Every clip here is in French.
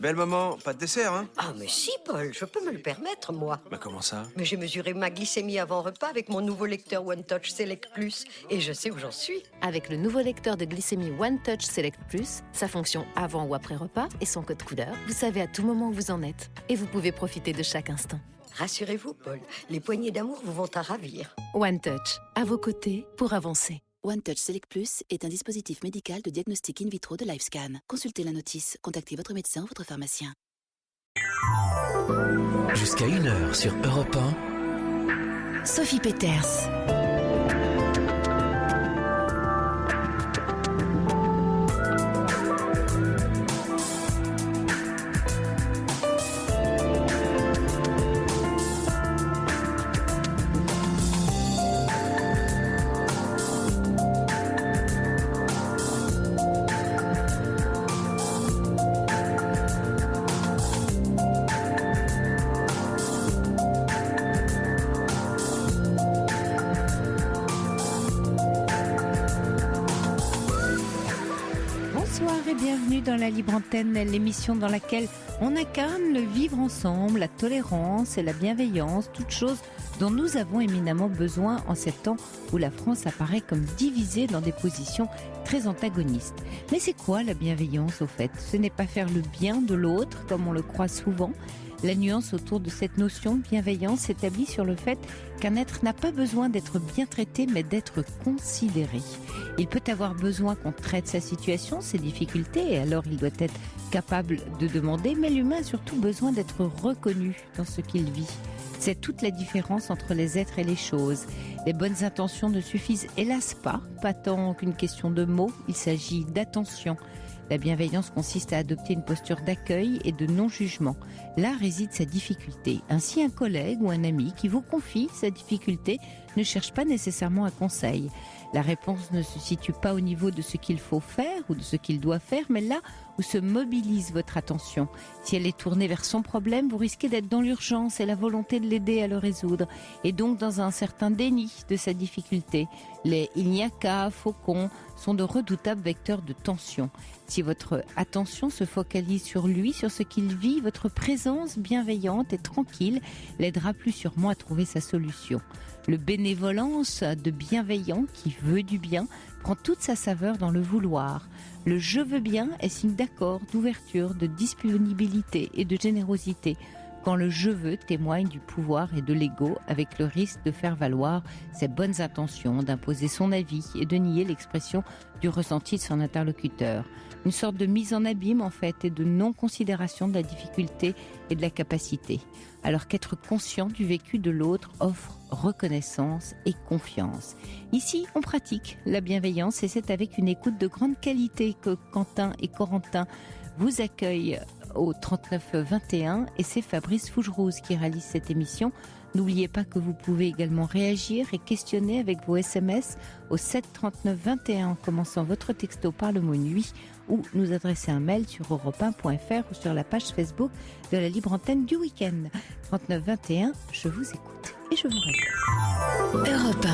belle maman, pas de dessert, hein? Ah mais si, Paul, je peux me le permettre, moi. Bah comment ça? Mais j'ai mesuré ma glycémie avant repas avec mon nouveau lecteur One Touch Select Plus et je sais où j'en suis. Avec le nouveau lecteur de glycémie One Touch Select Plus, sa fonction avant ou après repas et son code couleur, vous savez à tout moment où vous en êtes. Et vous pouvez profiter de chaque instant. Rassurez-vous, Paul, les poignées d'amour vous vont à ravir. One Touch, à vos côtés pour avancer. One Touch Select Plus est un dispositif médical de diagnostic in vitro de LifeScan. Consultez la notice, contactez votre médecin ou votre pharmacien. Jusqu'à 1h sur Europe 1. Sophie Peters. Bonsoir et bienvenue dans la Libre Antenne, l'émission dans laquelle on incarne le vivre ensemble, la tolérance et la bienveillance, toutes choses dont nous avons éminemment besoin en ces temps où la France apparaît comme divisée dans des positions très antagonistes. Mais c'est quoi la bienveillance au fait ? Ce n'est pas faire le bien de l'autre comme on le croit souvent. La nuance autour de cette notion de bienveillance s'établit sur le fait qu'un être n'a pas besoin d'être bien traité, mais d'être considéré. Il peut avoir besoin qu'on traite sa situation, ses difficultés, et alors il doit être capable de demander, mais l'humain a surtout besoin d'être reconnu dans ce qu'il vit. C'est toute la différence entre les êtres et les choses. Les bonnes intentions ne suffisent hélas pas tant qu'une question de mots, il s'agit d'attention. La bienveillance consiste à adopter une posture d'accueil et de non-jugement. Là réside sa difficulté. Ainsi, un collègue ou un ami qui vous confie sa difficulté ne cherche pas nécessairement un conseil. La réponse ne se situe pas au niveau de ce qu'il faut faire ou de ce qu'il doit faire, mais là où se mobilise votre attention. Si elle est tournée vers son problème, vous risquez d'être dans l'urgence et la volonté de l'aider à le résoudre, et donc dans un certain déni de sa difficulté. Les « il n'y a qu'à », faucons, sont de redoutables vecteurs de tension. Si votre attention se focalise sur lui, sur ce qu'il vit, votre présence bienveillante et tranquille l'aidera plus sûrement à trouver sa solution. Le bénévolence de bienveillant qui veut du bien prend toute sa saveur dans le vouloir. Le « je veux bien » est signe d'accord, d'ouverture, de disponibilité et de générosité. Quand le « je veux » témoigne du pouvoir et de l'ego, avec le risque de faire valoir ses bonnes intentions, d'imposer son avis et de nier l'expression du ressenti de son interlocuteur. Une sorte de mise en abîme en fait et de non-considération de la difficulté et de la capacité. Alors qu'être conscient du vécu de l'autre offre reconnaissance et confiance. Ici, on pratique la bienveillance et c'est avec une écoute de grande qualité que Quentin et Corentin vous accueillent au 3921 et c'est Fabrice Fougerouz qui réalise cette émission. N'oubliez pas que vous pouvez également réagir et questionner avec vos SMS au 7 39 21 en commençant votre texto par le mot nuit ou nous adresser un mail sur europe1.fr ou sur la page Facebook de la Libre Antenne du week-end. 39 21, je vous écoute et je vous réponds. Europe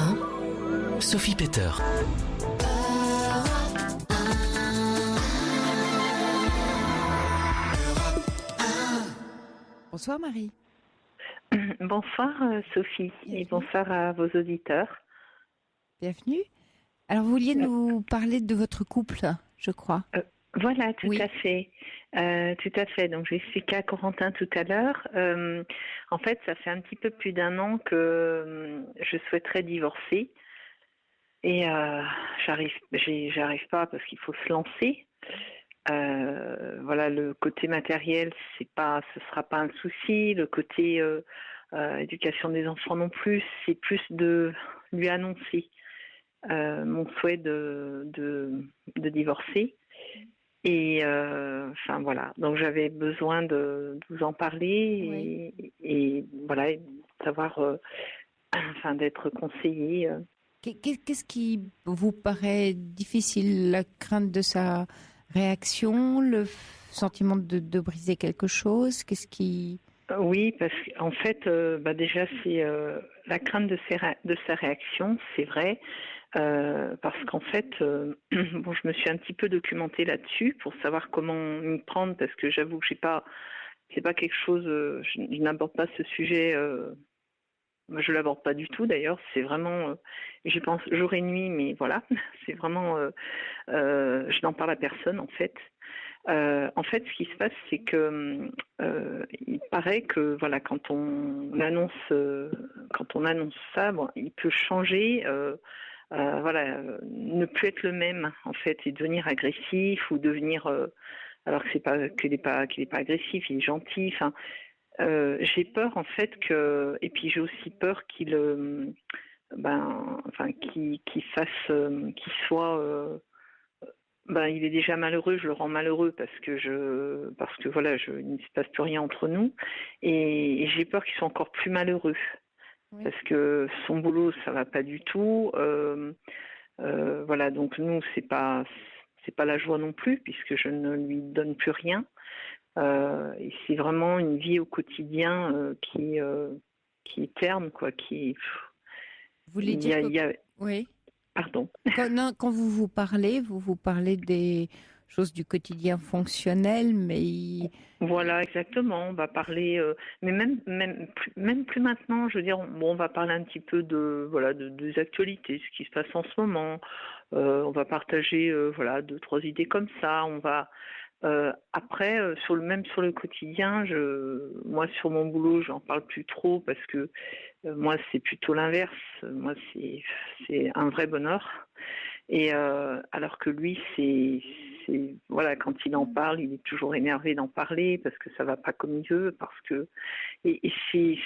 1. Sophie Peter. Bonsoir Marie. Bonsoir Sophie. Bienvenue. Et bonsoir à vos auditeurs. Bienvenue. Alors vous vouliez nous parler de votre couple, je crois. Voilà, tout Oui. à fait. Tout à fait. Donc j'ai expliqué à Corentin tout à l'heure. En fait, ça fait un petit peu plus d'un an que je souhaiterais divorcer. Et j'arrive pas parce qu'il faut se lancer. Voilà, le côté matériel, ce sera pas un souci. Le côté éducation des enfants non plus, c'est plus de lui annoncer mon souhait de divorcer. Et enfin voilà, donc j'avais besoin de vous en parler et voilà, et de savoir, enfin d'être conseillée. Qu'est-ce qui vous paraît difficile? La crainte de sa réaction, le sentiment de briser quelque chose? Qu'est-ce qui... Oui, parce qu'en fait, déjà, c'est la crainte de sa réaction, c'est vrai. Parce qu'en fait, bon, je me suis un petit peu documentée là-dessus pour savoir comment m'y prendre, parce que j'avoue que c'est pas quelque chose, je n'aborde pas ce sujet. Moi, je l'aborde pas du tout d'ailleurs. C'est vraiment, j'y pense jour et nuit, mais voilà, c'est vraiment, je n'en parle à personne en fait. En fait, ce qui se passe, c'est que il paraît que voilà, quand on annonce ça, bon, il peut changer, voilà, ne plus être le même en fait, et devenir agressif ou devenir, alors que c'est pas qu'il est pas agressif, il est gentil. Enfin, j'ai peur en fait et puis j'ai aussi peur qu'il fasse, qu'il soit. Ben, il est déjà malheureux, je le rends malheureux parce que voilà, il ne se passe plus rien entre nous, et j'ai peur qu'il soit encore plus malheureux, Oui. parce que son boulot, ça va pas du tout. Voilà, donc nous, c'est pas la joie non plus, puisque je ne lui donne plus rien. Et c'est vraiment une vie au quotidien qui est terne, quoi. Vous voulez Il y dire a, que... il y a- Oui. Pardon. Non, quand vous parlez des choses du quotidien fonctionnel, mais Voilà, exactement. On va parler, mais même plus maintenant. Je veux dire, on va parler un petit peu des actualités, ce qui se passe en ce moment. On va partager, voilà, deux, trois idées comme ça. Après, sur le quotidien, moi sur mon boulot, j'en parle plus trop parce que moi c'est plutôt l'inverse. Moi c'est un vrai bonheur. Et alors que lui, voilà, quand il en parle, il est toujours énervé d'en parler parce que ça va pas comme il veut,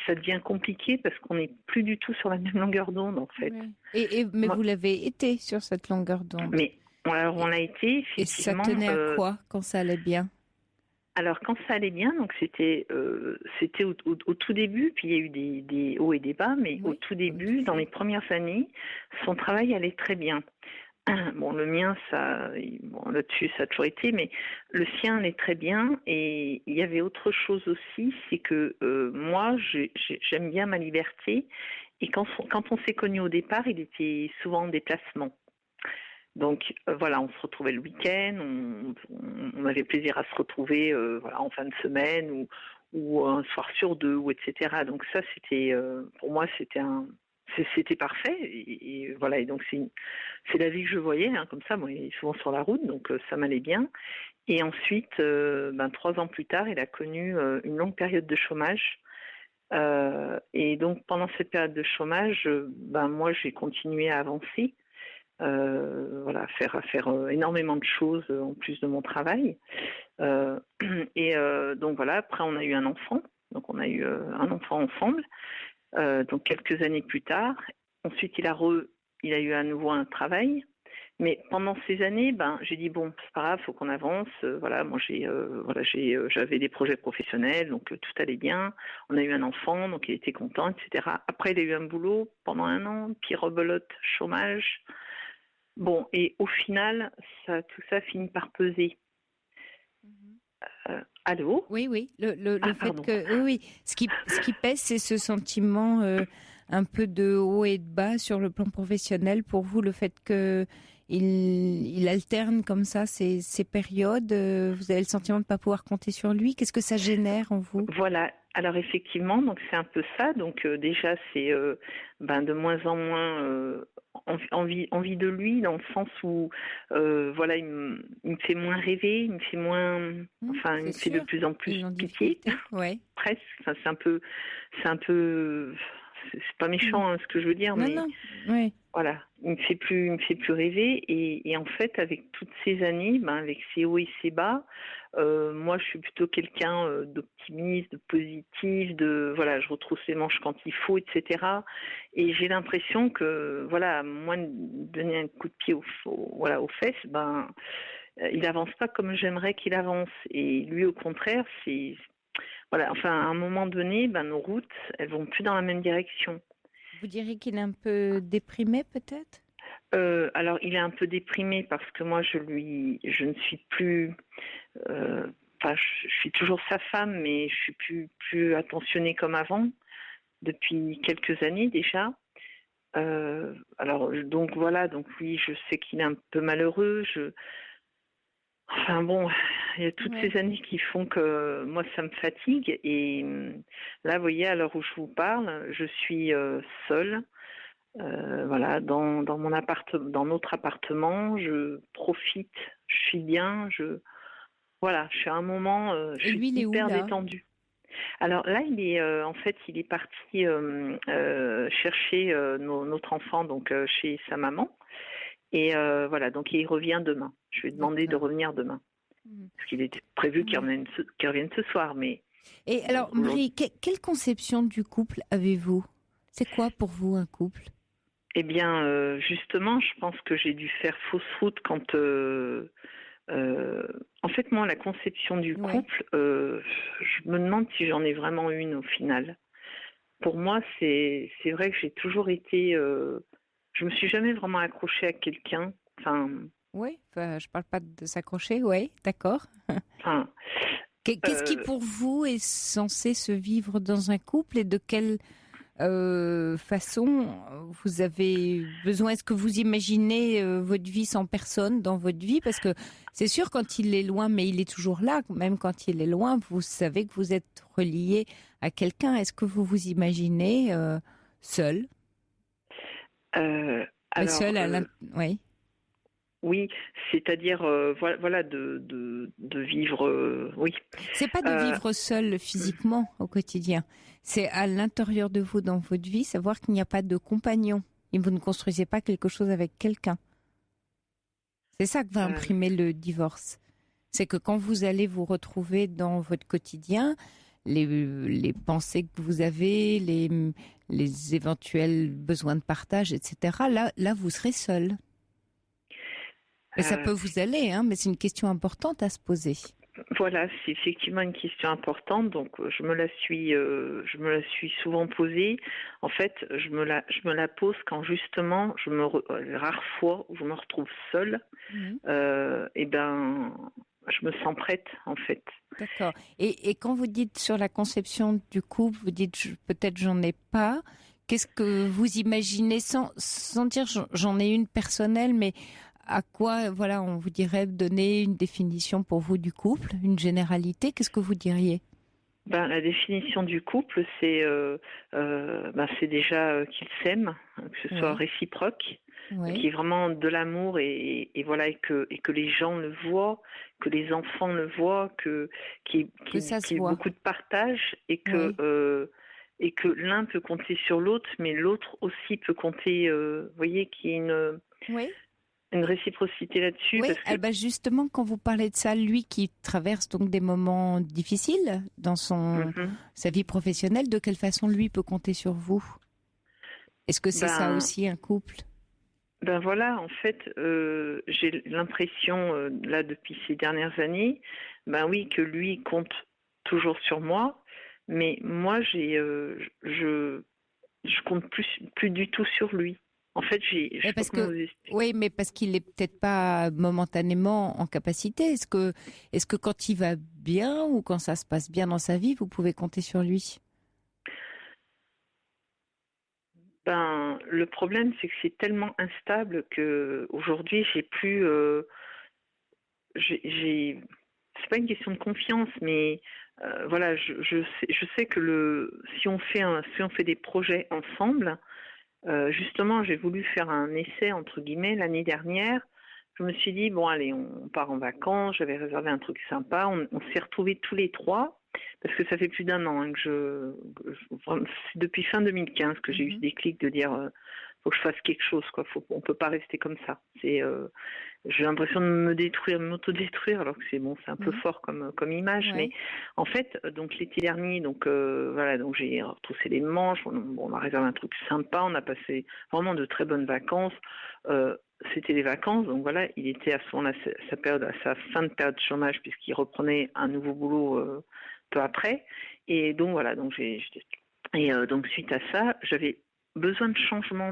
ça devient compliqué parce qu'on n'est plus du tout sur la même longueur d'onde en fait. oui. Mais Moi, vous l'avez été sur cette longueur d'onde. mais alors on a été Et ça effectivement. tenait à quoi quand ça allait bien? Alors quand ça allait bien, donc c'était au tout début, puis il y a eu des hauts et des bas, mais Oui, au tout comme début, dans toujours. les premières années, son travail allait très bien. Bon, le mien, bon, là-dessus, ça a toujours été, mais le sien allait très bien. Et il y avait autre chose aussi, c'est que moi, j'aime bien ma liberté. Et quand on s'est connus au départ, il était souvent en déplacement. Donc voilà, on se retrouvait le week-end, on avait plaisir à se retrouver voilà, en fin de semaine ou un soir sur deux, ou etc. Donc ça, c'était pour moi, c'était parfait. Et voilà, et donc c'est la vie que je voyais, hein, comme ça. Moi, il est souvent sur la route, donc ça m'allait bien. Et ensuite, 3 ans plus tard, il a connu une longue période de chômage. Et donc pendant cette période de chômage, moi, j'ai continué à avancer. Voilà, à faire énormément de choses en plus de mon travail. Et donc voilà, après on a eu un enfant. Donc on a eu un enfant ensemble. Donc quelques années plus tard. Ensuite il a eu à nouveau un travail. Mais pendant ces années, j'ai dit bon, c'est pas grave, faut qu'on avance. Voilà, moi j'avais des projets professionnels, donc tout allait bien. On a eu un enfant, donc il était content, etc. Après il a eu un boulot pendant 1 an, puis rebelote, chômage. Bon, et au final, tout ça finit par peser. Allô? Oui, oui. Le fait Pardon. que oui, oui. Ce qui pèse, c'est ce sentiment un peu de haut et de bas sur le plan professionnel. Pour vous, le fait que il alterne comme ça ces périodes, vous avez le sentiment de ne pas pouvoir compter sur lui. Qu'est-ce que ça génère en vous? Voilà. Alors effectivement, donc c'est un peu ça. Donc déjà, c'est de moins en moins envie de lui, dans le sens où voilà, il me fait moins rêver, il me fait moins, enfin, il me fait de plus en plus pitié, Ouais. presque. Enfin, c'est un peu, c'est pas méchant hein, ce que je veux dire, mais Non, oui. voilà, il me fait plus rêver. Et en fait, avec toutes ces années, avec ses hauts et ses bas, moi, je suis plutôt quelqu'un d'optimiste, de positif, voilà, je retrousse les manches quand il faut, etc. Et j'ai l'impression que, voilà, moi, donner un coup de pied aux fesses, il avance pas comme j'aimerais qu'il avance. Et lui, au contraire, voilà, enfin, à un moment donné, nos routes, elles vont plus dans la même direction. Vous diriez qu'il est un peu déprimé, peut-être? Alors, il est un peu déprimé parce que moi, je ne suis plus. Je suis toujours sa femme, mais je suis plus attentionnée comme avant depuis quelques années déjà. Alors donc voilà, donc oui, je sais qu'il est un peu malheureux. Enfin bon, il y a toutes Ouais. ces années qui font que moi ça me fatigue. Et là, vous voyez, à l'heure où je vous parle, je suis seule. Voilà, dans mon dans notre appartement, je profite, je suis bien, voilà, je suis à un moment, je Et suis lui, il est où hyper là? détendue. Alors là, en fait, il est parti chercher notre enfant donc chez sa maman. Et voilà, donc il revient demain. Je lui ai demandé de D'accord. revenir demain. Mhm. Parce qu'il était prévu Ouais. qu'il revienne ce soir. Mais Et bon, alors, Marie, quelle conception du couple avez-vous? C'est quoi pour vous un couple? eh bien, justement, je pense que j'ai dû faire fausse route quand... en fait, moi, la conception du Ouais. couple, je me demande si j'en ai vraiment une au final. Pour moi, c'est vrai que j'ai toujours été... je me suis jamais vraiment accrochée à quelqu'un. Oui, enfin, je parle pas de s'accrocher, oui, d'accord. Enfin, Qu'est-ce qui pour vous est censé se vivre dans un couple et de quelle façon vous avez besoin? Est-ce que vous imaginez votre vie sans personne dans votre vie? Parce que c'est sûr, quand il est loin, mais il est toujours là, même quand il est loin, vous savez que vous êtes relié à quelqu'un. Est-ce que vous vous imaginez seul? Mais alors, seul oui. oui, c'est-à-dire, voilà, de vivre, oui. C'est pas de Euh, vivre seul physiquement au quotidien. C'est à l'intérieur de vous, dans votre vie, savoir qu'il n'y a pas de compagnon. Et vous ne construisez pas quelque chose avec quelqu'un. C'est ça que va euh, imprimer le divorce. C'est que quand vous allez vous retrouver dans votre quotidien, les pensées que vous avez, les éventuels besoins de partage, etc., là vous serez seul. Et ça euh, peut vous aller, hein, mais c'est une question importante à se poser. voilà, c'est effectivement une question importante. Donc, je me la suis souvent posée. En fait, je me la pose quand justement, les rares fois où je me retrouve seule, Mhm. et ben, je me sens prête, en fait. D'accord. Et quand vous dites sur la conception du couple, vous dites peut-être j'en ai pas. Qu'est-ce que vous imaginez sans dire j'en ai une personnelle, mais à quoi, voilà, on vous dirait donner une définition pour vous du couple, une généralité, qu'est-ce que vous diriez? Ben, la définition du couple, c'est déjà qu'ils s'aiment, que ce soit Oui, réciproque, qu'il oui, y ait vraiment de l'amour et voilà et que les gens le voient, que les enfants le voient, que ça se qu'il y ait voit. beaucoup de partage Oui, et que l'un peut compter sur l'autre, mais l'autre aussi peut compter. Vous voyez qu'il y ait oui. une réciprocité là-dessus Oui, parce que justement, quand vous parlez de ça, lui qui traverse donc des moments difficiles dans mhm, sa vie professionnelle, de quelle façon lui peut compter sur vous? Est-ce que c'est ça ben aussi un couple? Ben voilà, en fait, j'ai l'impression, là, depuis ces dernières années, ben oui, que lui compte toujours sur moi, mais moi, je compte plus du tout sur lui. En fait, je Mais sais pas parce comment que, vous expliquer. oui, mais parce qu'il est peut-être pas momentanément en capacité. Est-ce que quand il va bien ou quand ça se passe bien dans sa vie, vous pouvez compter sur lui? Ben, le problème, c'est que c'est tellement instable que aujourd'hui, j'ai, c'est pas une question de confiance, mais voilà, je sais que si on fait des projets ensemble. Justement, j'ai voulu faire un essai, entre guillemets, l'année dernière. Je me suis dit, bon, allez, on part en vacances. J'avais réservé un truc sympa. On s'est retrouvés tous les trois, parce que ça fait plus d'un an hein, c'est depuis fin 2015 que j'ai eu ce Mhm. déclic de dire, faut que je fasse quelque chose, quoi. On peut pas rester comme ça. J'ai l'impression de me détruire, de m'autodétruire, alors que c'est un peu Mhm. fort comme image. Mais Ouais. en fait, donc l'été dernier, donc voilà, donc j'ai retroussé les manches. On a réservé un truc sympa. On a passé vraiment de très bonnes vacances. Euh, C'était les vacances, donc voilà, il était à son sa période, à sa fin de période de chômage puisqu'il reprenait un nouveau boulot peu après. Et donc voilà, donc donc suite à ça, j'avais besoin de changement.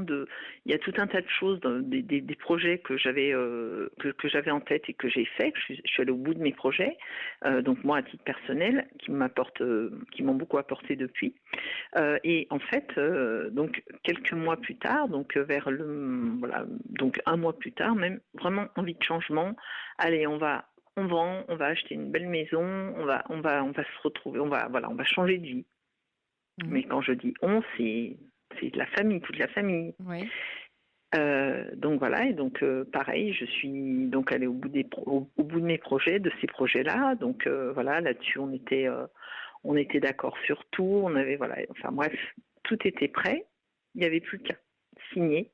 Il y a tout un tas de choses, des projets que j'avais en tête et que j'ai fait. Je suis allée au bout de mes projets. Donc moi, à titre personnel, qui m'ont beaucoup apporté depuis. Et en fait, donc quelques mois plus tard, donc donc un mois plus tard, même vraiment envie de changement. Allez, on va acheter une belle maison, on va se retrouver, on va changer de vie. Mais quand je dis on, c'est de la famille, toute la famille. Oui. Donc voilà, et donc pareil, je suis donc allée au bout de mes projets, de ces projets-là. Donc voilà, là-dessus on était d'accord sur tout. On avait enfin bref, tout était prêt. Il n'y avait plus qu'à signer.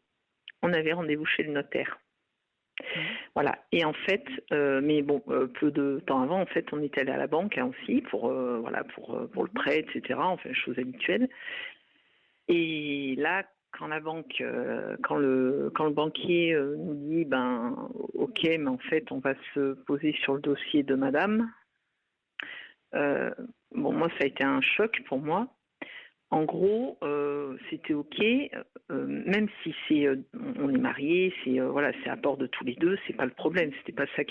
On avait rendez-vous chez le notaire. Voilà. Et en fait, mais bon, peu de temps avant, en fait, on est allé à la banque aussi pour le prêt, etc. Enfin, chose habituelle. Et là, quand la banque, quand le banquier nous dit, ok, mais en fait, on va se poser sur le dossier de Madame. Moi, ça a été un choc pour moi. En gros, c'était ok, même si on est mariés, c'est à bord de tous les deux, c'est pas le problème, c'était pas ça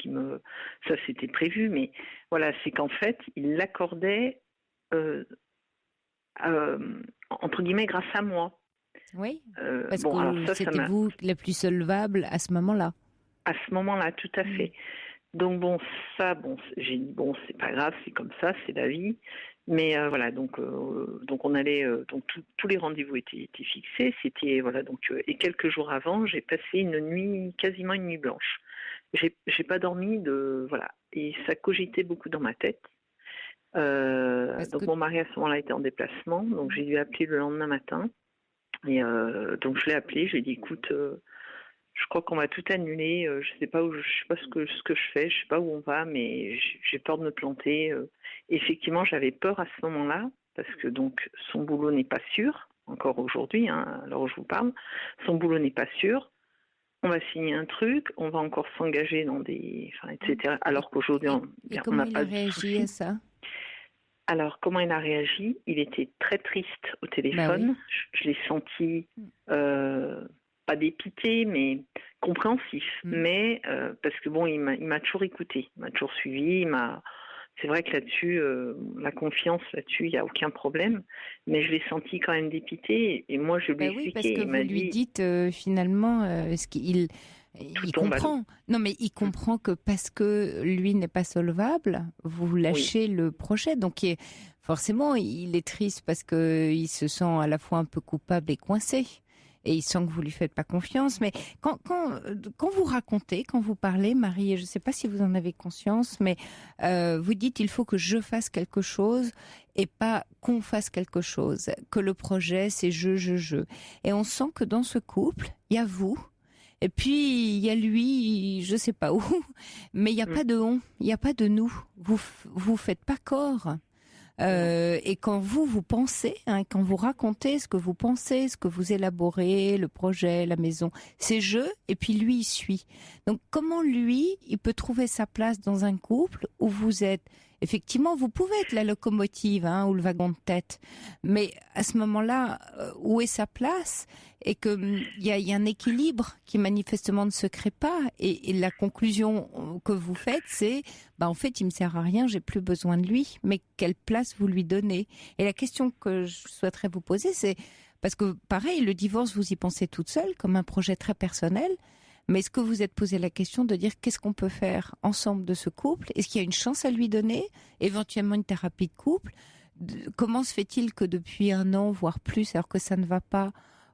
ça c'était prévu, mais voilà, c'est qu'en fait, il l'accordait entre guillemets grâce à moi. Oui, parce que c'était vous la plus solvable à ce moment-là. À ce moment-là, tout à fait. Donc j'ai dit c'est pas grave, c'est comme ça, c'est la vie. Mais donc on allait, donc tous les rendez-vous étaient fixés. C'était et quelques jours avant, j'ai passé quasiment une nuit blanche. J'ai pas dormi et ça cogitait beaucoup dans ma tête. Mon mari à ce moment-là était en déplacement, donc j'ai dû appeler le lendemain matin. Et donc je l'ai appelé, je lui ai dit écoute, je crois qu'on va tout annuler. Je sais pas ce que je fais, je sais pas où on va, mais j'ai peur de me planter. Effectivement, j'avais peur à ce moment-là parce que donc son boulot n'est pas sûr encore aujourd'hui. À l'heure où je vous parle, son boulot n'est pas sûr. On va signer un truc, on va encore s'engager dans etc. Alors qu'aujourd'hui, on n'a pas de réagi souci. à ça. Alors, comment il a réagi? Il était très triste au téléphone. Je l'ai senti pas dépité, mais compréhensif. Mais parce que il m'a toujours écouté, il m'a toujours suivi. C'est vrai que là-dessus, la confiance là-dessus, il n'y a aucun problème. Mais je l'ai senti quand même dépité. Et moi, je lui ai expliqué. Parce que vous lui dites finalement ce qu'il. Il comprend. Non, mais il comprend que parce que lui n'est pas solvable, vous lâchez le projet. Donc, forcément, il est triste parce qu'il se sent à la fois un peu coupable et coincé. Et il sent que vous lui faites pas confiance. Mais quand vous racontez, quand vous parlez, Marie, et je ne sais pas si vous en avez conscience, mais vous dites il faut que je fasse quelque chose et pas qu'on fasse quelque chose. Que le projet, c'est je. Et on sent que dans ce couple, il y a vous. Et puis, il y a lui, je sais pas où, mais il n'y a pas de on, il n'y a pas de nous. Vous faites pas corps. Et quand vous pensez, quand vous racontez ce que vous pensez, ce que vous élaborez, le projet, la maison, c'est je, et puis lui, il suit. Donc, comment lui, il peut trouver sa place dans un couple où vous êtes... Effectivement, vous pouvez être la locomotive ou le wagon de tête, mais à ce moment-là, où est sa place? Et qu'il y a un équilibre qui manifestement ne se crée pas. Et la conclusion que vous faites, c'est en fait, il me sert à rien, j'ai plus besoin de lui. Mais quelle place vous lui donnez? Et la question que je souhaiterais vous poser, c'est parce que pareil, le divorce, vous y pensez toute seule, comme un projet très personnel. Mais est-ce que vous êtes posé la question de dire qu'est-ce qu'on peut faire ensemble de ce couple? Est-ce qu'il y a une chance à lui donner? Éventuellement une thérapie de couple? Comment se fait-il que depuis 1 an, voire plus, alors que ça ne va pas,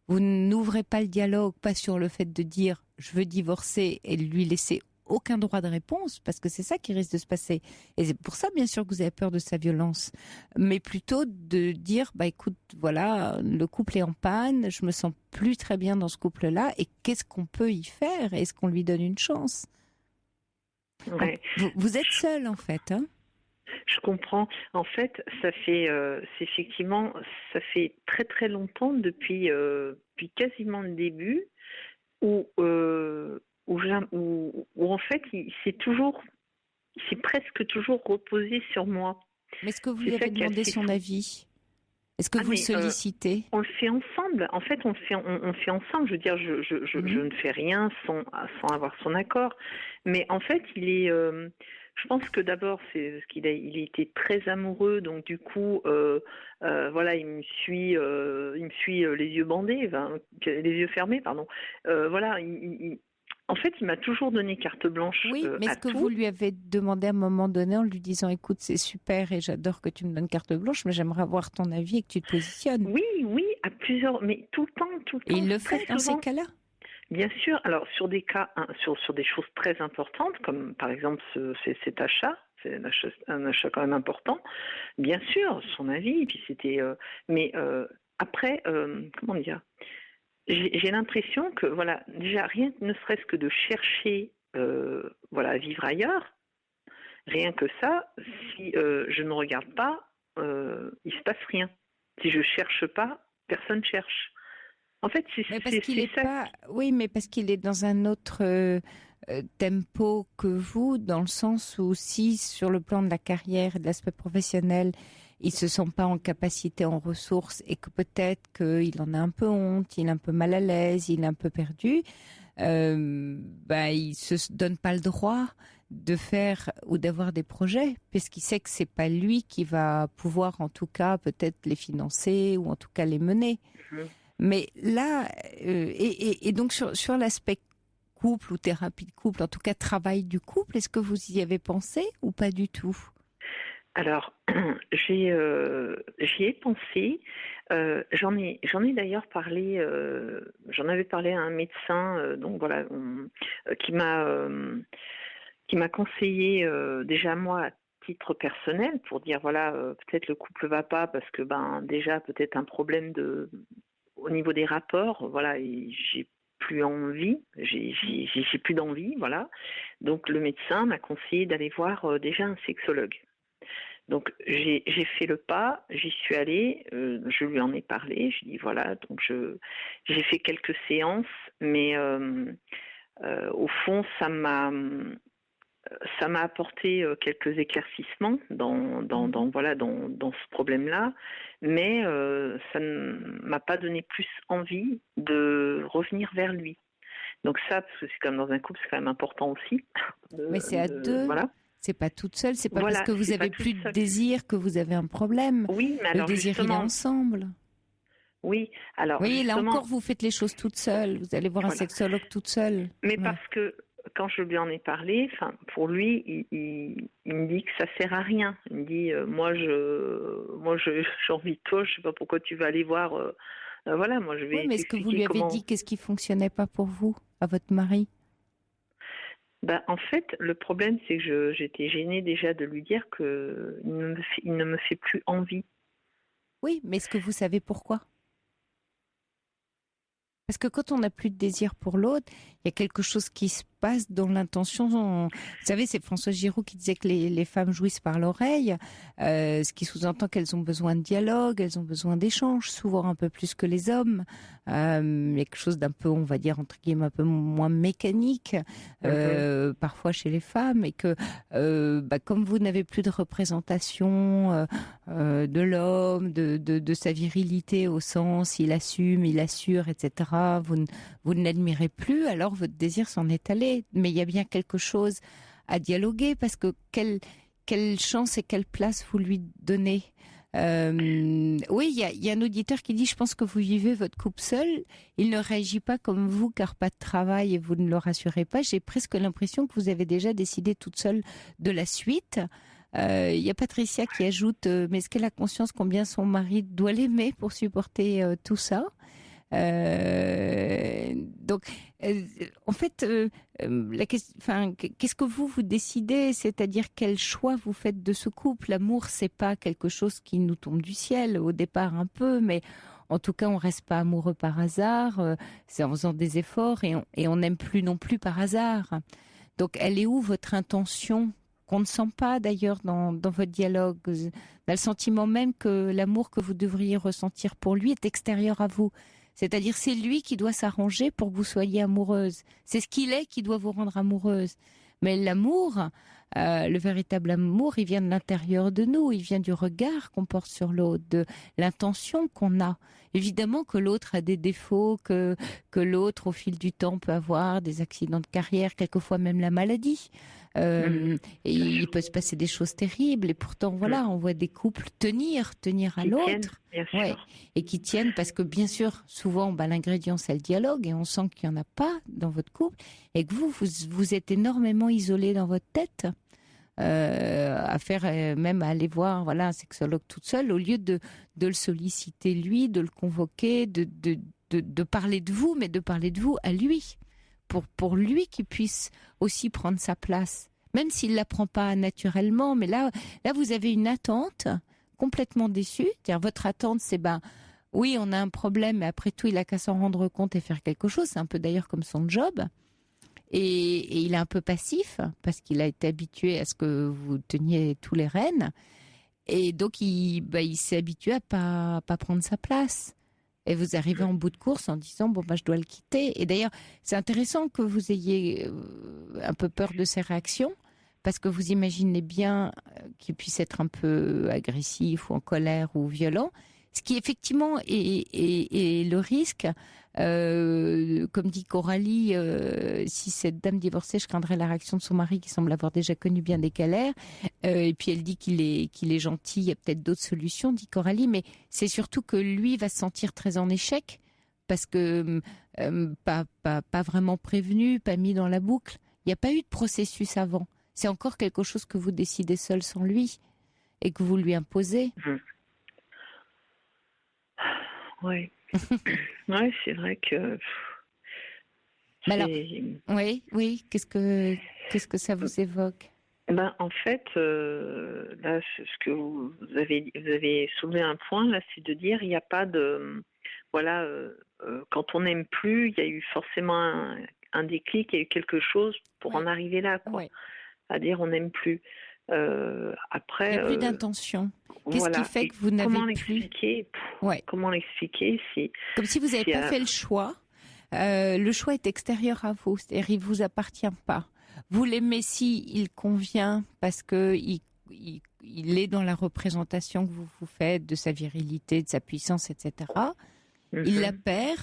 vous n'ouvrez pas le dialogue, pas sur le fait de dire je veux divorcer et lui laisser aucun droit de réponse, parce que c'est ça qui risque de se passer. Et c'est pour ça, bien sûr, que vous avez peur de sa violence. Mais plutôt de dire, écoute, voilà, le couple est en panne, je me sens plus très bien dans ce couple-là, et qu'est-ce qu'on peut y faire? Est-ce qu'on lui donne une chance? Ouais. Vous êtes seule, en fait, Je comprends. En fait, ça fait très très longtemps depuis quasiment le début où en fait il s'est presque toujours reposé sur moi. Mais est-ce que vous lui avez demandé son avis? Est-ce que vous le sollicitez? On le fait ensemble. En fait, on le fait ensemble. Je veux dire, je ne fais rien sans avoir son accord. Mais en fait, il est. Je pense que d'abord, c'est ce il était très amoureux, donc du coup, voilà, il me suit les yeux bandés, les yeux fermés, pardon. Voilà, en fait, il m'a toujours donné carte blanche. Oui, mais est-ce que tout. vous lui avez demandé à un moment donné en lui disant, écoute, c'est super et j'adore que tu me donnes carte blanche, mais j'aimerais avoir ton avis et que tu te positionnes. Oui, à plusieurs, mais tout le temps. Et il le fait dans ces cas-là? Bien sûr. Alors sur des cas, sur des choses très importantes, comme par exemple cet achat, c'est un achat quand même important. Bien sûr, son avis. Et puis c'était, mais après, comment dire, j'ai l'impression que voilà, déjà rien ne serait-ce que de chercher, voilà, à vivre ailleurs. Rien que ça, si je ne regarde pas, il se passe rien. Si je cherche pas, personne cherche. En fait, c'est ça. Pas... Oui, mais parce qu'il est dans un autre tempo que vous, dans le sens où si sur le plan de la carrière et de l'aspect professionnel, il se sent pas en capacité, en ressources, et que peut-être qu'il en a un peu honte, il est un peu mal à l'aise, il est un peu perdu, il se donne pas le droit de faire ou d'avoir des projets, puisqu'il sait que c'est pas lui qui va pouvoir, en tout cas, peut-être les financer ou en tout cas les mener. Mais là, et donc sur l'aspect couple ou thérapie de couple, en tout cas travail du couple, est-ce que vous y avez pensé ou pas du tout? Alors, j'y ai pensé. J'en ai d'ailleurs parlé. J'en avais parlé à un médecin, donc voilà, qui m'a conseillé déjà moi à titre personnel pour dire voilà, peut-être le couple va pas parce que déjà peut-être un problème au niveau des rapports, voilà, et j'ai plus envie, j'ai plus d'envie, voilà. Donc le médecin m'a conseillé d'aller voir déjà un sexologue. Donc j'ai fait le pas, j'y suis allée, je lui en ai parlé, je dis voilà, donc j'ai fait quelques séances, mais au fond ça m'a apporté quelques éclaircissements dans ce problème-là, mais ça ne m'a pas donné plus envie de revenir vers lui. Donc ça, parce que c'est comme dans un couple, c'est quand même important aussi. Mais c'est à deux. Voilà. C'est pas toute seule. C'est pas voilà, parce que vous avez plus de désir que vous avez un problème. Oui, mais alors le désir il est ensemble. Oui, alors. Oui, là encore, vous faites les choses toute seule. Vous allez voir un sexologue toute seule. Mais parce que quand je lui en ai parlé, pour lui, il me dit que ça sert à rien. Il me dit, moi, j'ai envie de toi. Je sais pas pourquoi tu vas aller voir. Voilà, moi, je vais. Oui, mais est-ce que vous lui avez dit qu'est-ce qui fonctionnait pas pour vous, à votre mari? En fait, le problème, c'est que j'étais gênée déjà de lui dire qu'il ne me fait plus envie. Oui, mais est-ce que vous savez pourquoi? Parce que quand on n'a plus de désir pour l'autre, il y a quelque chose qui se passe dans l'intention. Vous savez, c'est François Giroud qui disait que les femmes jouissent par l'oreille, ce qui sous-entend qu'elles ont besoin de dialogue, elles ont besoin d'échange, souvent un peu plus que les hommes. Il y a quelque chose d'un peu, on va dire, entre guillemets, un peu moins mécanique, parfois chez les femmes, et que comme vous n'avez plus de représentation de l'homme, de sa virilité au sens il assume, il assure, etc., vous ne l'admirez plus, alors votre désir s'en est allé. Mais il y a bien quelque chose à dialoguer, parce que quelle chance et quelle place vous lui donnez. Oui, il y a un auditeur qui dit, je pense que vous vivez votre couple seul. Il ne réagit pas comme vous, car pas de travail et vous ne le rassurez pas. J'ai presque l'impression que vous avez déjà décidé toute seule de la suite. Il y a Patricia qui ajoute, mais est-ce qu'elle a conscience combien son mari doit l'aimer pour supporter tout ça? Donc, en fait, qu'est-ce que vous décidez? C'est-à-dire quel choix vous faites de ce couple? L'amour, c'est pas quelque chose qui nous tombe du ciel, au départ un peu, mais en tout cas, on reste pas amoureux par hasard. C'est en faisant des efforts, et on n'aime plus non plus par hasard. Donc, elle est où votre intention, qu'on ne sent pas d'ailleurs dans votre dialogue? Vous avez le sentiment même que l'amour que vous devriez ressentir pour lui est extérieur à vous. C'est-à-dire, c'est lui qui doit s'arranger pour que vous soyez amoureuse. C'est ce qu'il est qui doit vous rendre amoureuse. Mais l'amour, Le véritable amour, il vient de l'intérieur de nous, il vient du regard qu'on porte sur l'autre, de l'intention qu'on a. Évidemment que l'autre a des défauts, que l'autre, au fil du temps, peut avoir des accidents de carrière, quelquefois même la maladie. Et il peut se passer des choses terribles. Et pourtant, voilà, on voit des couples tenir à Qui l'autre. tiennent, bien sûr. Ouais, et qui tiennent parce que, bien sûr, souvent, l'ingrédient, c'est le dialogue. Et on sent qu'il n'y en a pas dans votre couple. Et que vous êtes énormément isolé dans votre tête. À faire même à aller voir un sexologue toute seule au lieu de le solliciter lui, de le convoquer, de parler de vous, mais de parler de vous à lui pour lui qu'il puisse aussi prendre sa place, même s'il la prend pas naturellement. Mais là vous avez une attente complètement déçue. C'est-à-dire, votre attente, c'est oui, on a un problème, mais après tout, il a qu'à s'en rendre compte et faire quelque chose. C'est un peu d'ailleurs comme son job. Et il est un peu passif parce qu'il a été habitué à ce que vous teniez tous les rênes. Et donc, il s'est habitué à pas prendre sa place. Et vous arrivez en bout de course en disant, je dois le quitter. Et d'ailleurs, c'est intéressant que vous ayez un peu peur de ses réactions parce que vous imaginez bien qu'il puisse être un peu agressif ou en colère ou violent. Ce qui effectivement est le risque. Comme dit Coralie, si cette dame divorcée, je craindrais la réaction de son mari qui semble avoir déjà connu bien des galères. Et puis elle dit qu'il est gentil, il y a peut-être d'autres solutions, dit Coralie, mais c'est surtout que lui va se sentir très en échec parce que pas vraiment prévenu, pas mis dans la boucle. Il n'y a pas eu de processus avant. C'est encore quelque chose que vous décidez seul sans lui et que vous lui imposez. Oui. Ouais, c'est vrai que. Alors, oui. Qu'est-ce que ça vous évoque? En fait, là, ce que vous avez soulevé un point là, c'est de dire il n'y a pas de quand on n'aime plus, il y a eu forcément un déclic, il y a eu quelque chose pour en arriver là, quoi. Oui. À dire on n'aime plus. Après, il n'y a plus d'intention. Qu'est-ce qui fait que vous n'avez plus? Comment l'expliquer Comme si vous n'avez pas fait le choix. Le choix est extérieur à vous, c'est-à-dire il ne vous appartient pas. Vous l'aimez il convient parce que il est dans la représentation que vous faites de sa virilité, de sa puissance, etc. Il la perd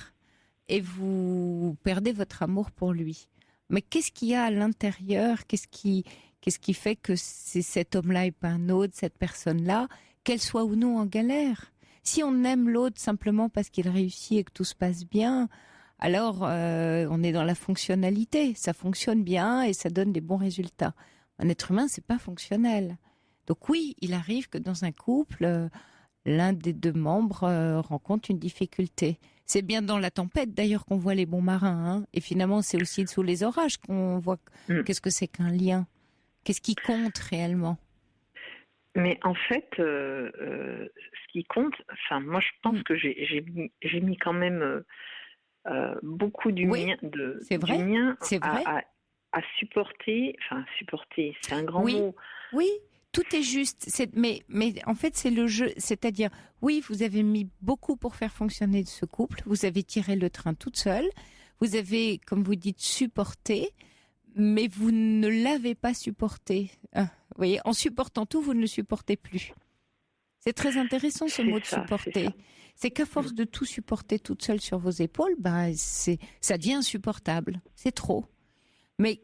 et vous perdez votre amour pour lui. Mais qu'est-ce qu'il y a à l'intérieur? Qu'est-ce qui fait que c'est cet homme-là et pas un autre, cette personne-là, qu'elle soit ou non en galère? Si on aime l'autre simplement parce qu'il réussit et que tout se passe bien, alors on est dans la fonctionnalité. Ça fonctionne bien et ça donne des bons résultats. Un être humain, c'est pas fonctionnel. Donc oui, il arrive que dans un couple, l'un des deux membres rencontre une difficulté. C'est bien dans la tempête d'ailleurs qu'on voit les bons marins. Hein. Et finalement, c'est aussi sous les orages qu'on voit qu'est-ce que c'est qu'un lien. Qu'est-ce qui compte réellement? Mais en fait, ce qui compte, moi je pense que j'ai mis quand même beaucoup du mien à supporter. Enfin, supporter, c'est un grand mot. Oui, tout est juste. Mais en fait, c'est le jeu. C'est-à-dire, oui, vous avez mis beaucoup pour faire fonctionner ce couple. Vous avez tiré le train toute seule. Vous avez, comme vous dites, supporté. Mais vous ne l'avez pas supporté. Vous voyez, en supportant tout, vous ne le supportez plus. C'est très intéressant ce mot de supporter. C'est qu'à force de tout supporter toute seule sur vos épaules, ça devient insupportable. C'est trop. Mais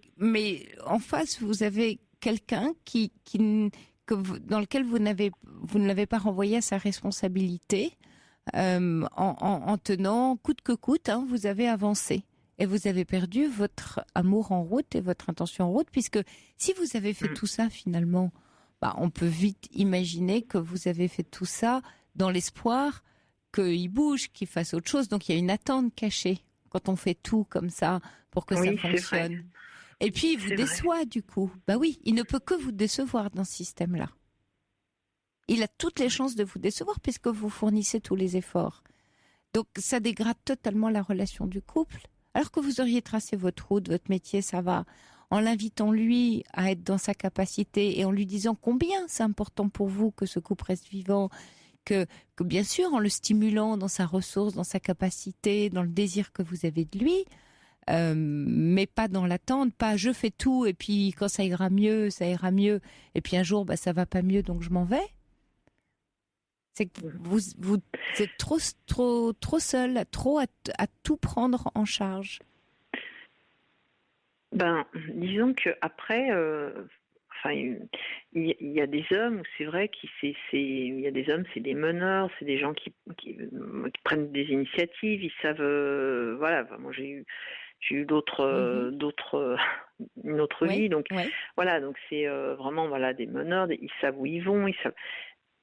en face, vous avez quelqu'un dans lequel vous ne l'avez pas renvoyé à sa responsabilité. En tenant coûte que coûte, vous avez avancé. Et vous avez perdu votre amour en route et votre intention en route, puisque si vous avez fait tout ça finalement, on peut vite imaginer que vous avez fait tout ça dans l'espoir qu'il bouge, qu'il fasse autre chose. Donc il y a une attente cachée quand on fait tout comme ça pour que ça fonctionne. Et puis il vous déçoit du coup. Oui, il ne peut que vous décevoir dans ce système-là. Il a toutes les chances de vous décevoir puisque vous fournissez tous les efforts. Donc ça dégrade totalement la relation du couple. Alors que vous auriez tracé votre route, votre métier, ça va, en l'invitant lui à être dans sa capacité et en lui disant combien c'est important pour vous que ce couple reste vivant, que bien sûr en le stimulant dans sa ressource, dans sa capacité, dans le désir que vous avez de lui, mais pas dans l'attente, pas je fais tout et puis quand ça ira mieux, et puis un jour ça va pas mieux donc je m'en vais. C'est que vous êtes trop seul, trop à tout prendre en charge. Disons que après, il y a des hommes où c'est vrai il y a des hommes, c'est des meneurs, c'est des gens qui prennent des initiatives, ils savent, moi j'ai eu une autre vie, donc voilà, donc c'est vraiment des meneurs, ils savent où ils vont, ils savent.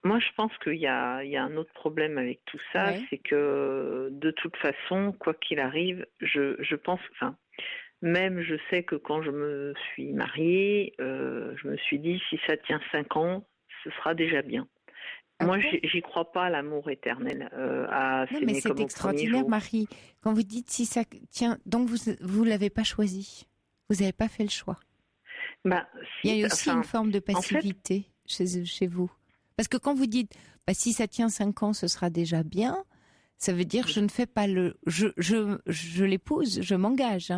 Moi, je pense qu'il y a un autre problème avec tout ça, c'est que de toute façon, quoi qu'il arrive, je pense, même je sais que quand je me suis mariée, je me suis dit, si ça tient 5 ans, ce sera déjà bien. Moi, j'y crois pas à l'amour éternel. Mais c'est extraordinaire, Marie. Quand vous dites si ça tient, donc vous l'avez pas choisi, vous n'avez pas fait le choix. Il y a aussi une forme de passivité chez vous. Parce que quand vous dites si ça tient 5 ans, ce sera déjà bien, ça veut dire que je ne fais pas je l'épouse, je m'engage,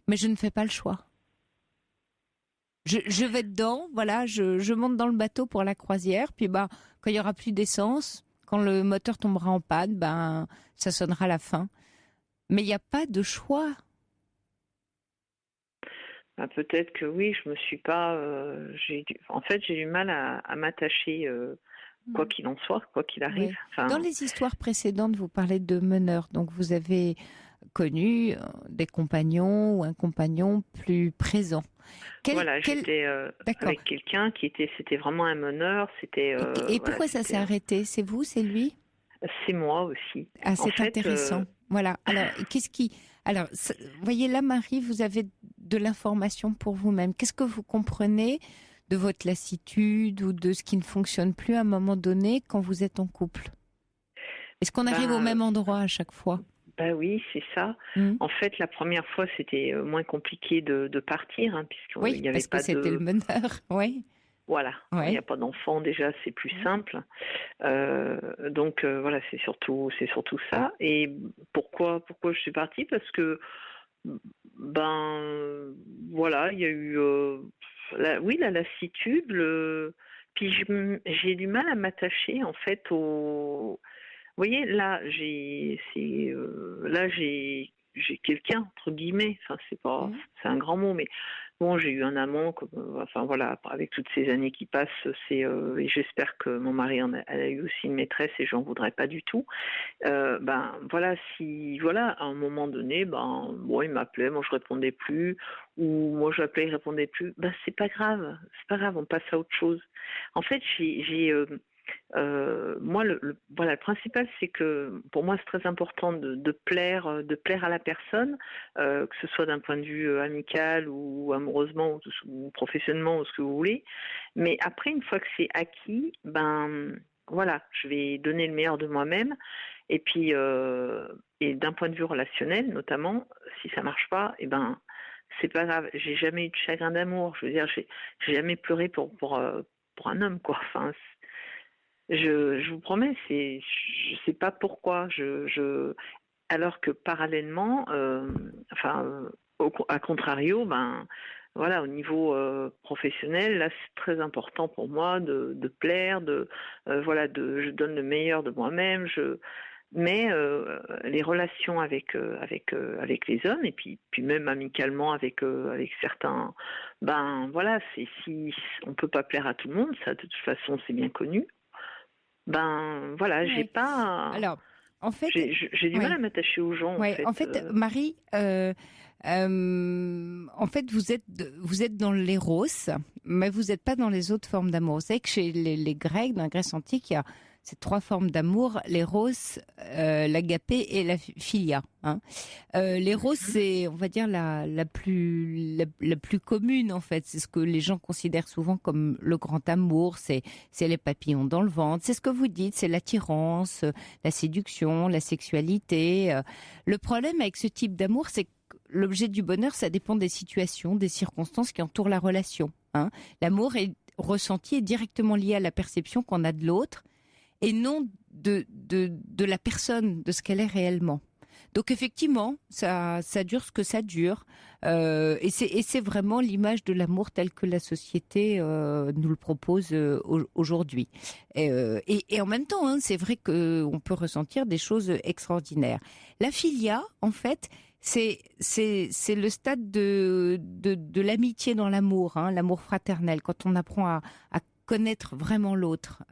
mais je ne fais pas le choix. Je vais dedans, je monte dans le bateau pour la croisière, puis quand il y aura plus d'essence, quand le moteur tombera en panne, ça sonnera la fin. Mais il n'y a pas de choix. Peut-être que oui, je me suis pas. J'ai du mal à m'attacher, quoi qu'il en soit, quoi qu'il arrive. Oui. Dans les histoires précédentes, vous parlez de meneurs, donc vous avez connu des compagnons ou un compagnon plus présent. J'étais avec quelqu'un c'était vraiment un meneur. Et pourquoi ça s'est arrêté ? C'est vous, c'est lui ? C'est moi aussi. C'est intéressant. Voilà. Alors, vous voyez là, Marie, vous avez de l'information pour vous-même. Qu'est-ce que vous comprenez de votre lassitude ou de ce qui ne fonctionne plus à un moment donné quand vous êtes en couple ? Est-ce qu'on arrive au même endroit à chaque fois ? Oui, c'est ça. En fait, la première fois, c'était moins compliqué de partir, puisqu'il n'y avait parce que c'était le meneur, oui. Voilà, il n'y a pas d'enfant déjà, c'est plus simple. Donc c'est surtout ça. Et pourquoi je suis partie ? Parce que il y a eu la lassitude, puis j'ai du mal à m'attacher en fait au. Vous voyez, là, j'ai quelqu'un, entre guillemets, c'est un grand mot, mais bon, j'ai eu un amant, avec toutes ces années qui passent, et j'espère que mon mari elle a eu aussi une maîtresse et j'en voudrais pas du tout. À un moment donné, il m'appelait, moi je répondais plus, ou moi je l'appelais, il répondait plus, c'est pas grave, on passe à autre chose. En fait, moi, le principal, c'est que pour moi, c'est très important de plaire à la personne, que ce soit d'un point de vue amical ou amoureusement ou professionnellement ou ce que vous voulez. Mais après, une fois que c'est acquis, je vais donner le meilleur de moi-même. Et puis, et d'un point de vue relationnel, notamment, si ça marche pas, c'est pas grave. J'ai jamais eu de chagrin d'amour. Je veux dire, j'ai jamais pleuré pour un homme, quoi. Je vous promets, je sais pas pourquoi. Alors que parallèlement, à contrario, au niveau professionnel, là, c'est très important pour moi de plaire, je donne le meilleur de moi-même. Mais les relations avec les hommes et puis même amicalement avec certains, si on peut pas plaire à tout le monde, ça de toute façon c'est bien connu. J'ai pas. Alors, en fait, j'ai du mal à m'attacher aux gens. En fait, Marie, en fait, vous êtes dans l'éros, mais vous n'êtes pas dans les autres formes d'amour. Vous savez que chez les Grecs, dans la Grèce antique, il y a ces 3 formes d'amour, l'éros, l'agapé et la philia. L'éros, c'est, on va dire, la plus commune, en fait. C'est ce que les gens considèrent souvent comme le grand amour. C'est les papillons dans le ventre. C'est ce que vous dites, c'est l'attirance, la séduction, la sexualité. Le problème avec ce type d'amour, c'est que l'objet du bonheur, ça dépend des situations, des circonstances qui entourent la relation. L'amour est ressenti et directement lié à la perception qu'on a de l'autre, et non de la personne, de ce qu'elle est réellement. Donc effectivement, ça dure ce que ça dure. Et c'est vraiment l'image de l'amour telle que la société nous le propose aujourd'hui. Et en même temps, hein, c'est vrai qu'on peut ressentir des choses extraordinaires. La filia, en fait, c'est le stade de l'amitié dans l'amour, hein, l'amour fraternel, quand on apprend à connaître vraiment l'autre.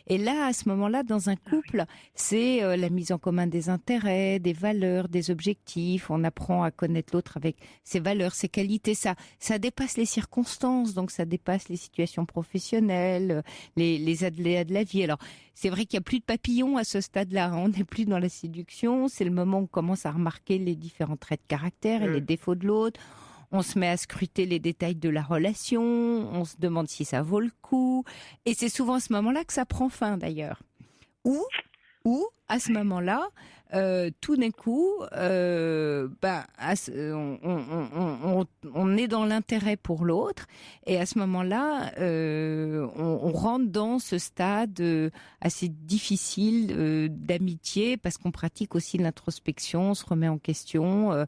Et là, à ce moment-là, dans un couple, c'est la mise en commun des intérêts, des valeurs, des objectifs. On apprend à connaître l'autre avec ses valeurs, ses qualités. Ça dépasse les circonstances, donc ça dépasse les situations professionnelles, les aléas de la vie. Alors, c'est vrai qu'il n'y a plus de papillons à ce stade-là. On n'est plus dans la séduction. C'est le moment où on commence à remarquer les différents traits de caractère et les défauts de l'autre. On se met à scruter les détails de la relation, on se demande si ça vaut le coup. Et c'est souvent à ce moment-là que ça prend fin, d'ailleurs. Ou à ce moment-là, tout d'un coup, on est dans l'intérêt pour l'autre, et à ce moment-là, on rentre dans ce stade assez difficile d'amitié, parce qu'on pratique aussi l'introspection, on se remet en question,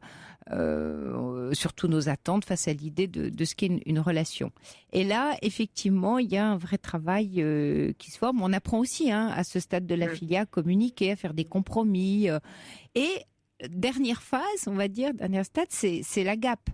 surtout nos attentes face à l'idée de ce qu'est une relation. Et là, effectivement, il y a un vrai travail qui se forme. On apprend aussi, hein, à ce stade de la filia, à communiquer, à faire des compromis. Et dernière phase, on va dire, dernier stade, c'est l'agape.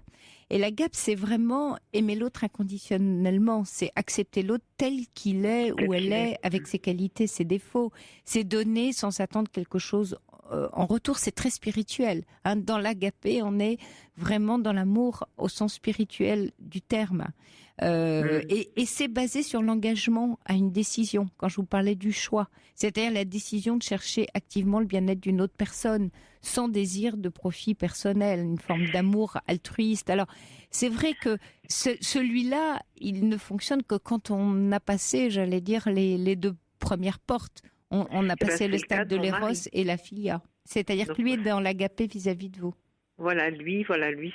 Et l'agape, c'est vraiment aimer l'autre inconditionnellement. C'est accepter l'autre tel qu'il est ou elle est, avec ses qualités, ses défauts. C'est donner sans attendre quelque chose en retour. C'est très spirituel. Hein. Dans l'agapé, on est vraiment dans l'amour au sens spirituel du terme. Et c'est basé sur l'engagement à une décision. Quand je vous parlais du choix, c'est-à-dire la décision de chercher activement le bien-être d'une autre personne, sans désir de profit personnel, une forme d'amour altruiste. Alors, c'est vrai que celui-là, il ne fonctionne que quand on a passé, j'allais dire, les deux premières portes. On a passé le stade de l'éros et la filia. C'est-à-dire que lui est dans l'agapé vis-à-vis de vous. Voilà, lui,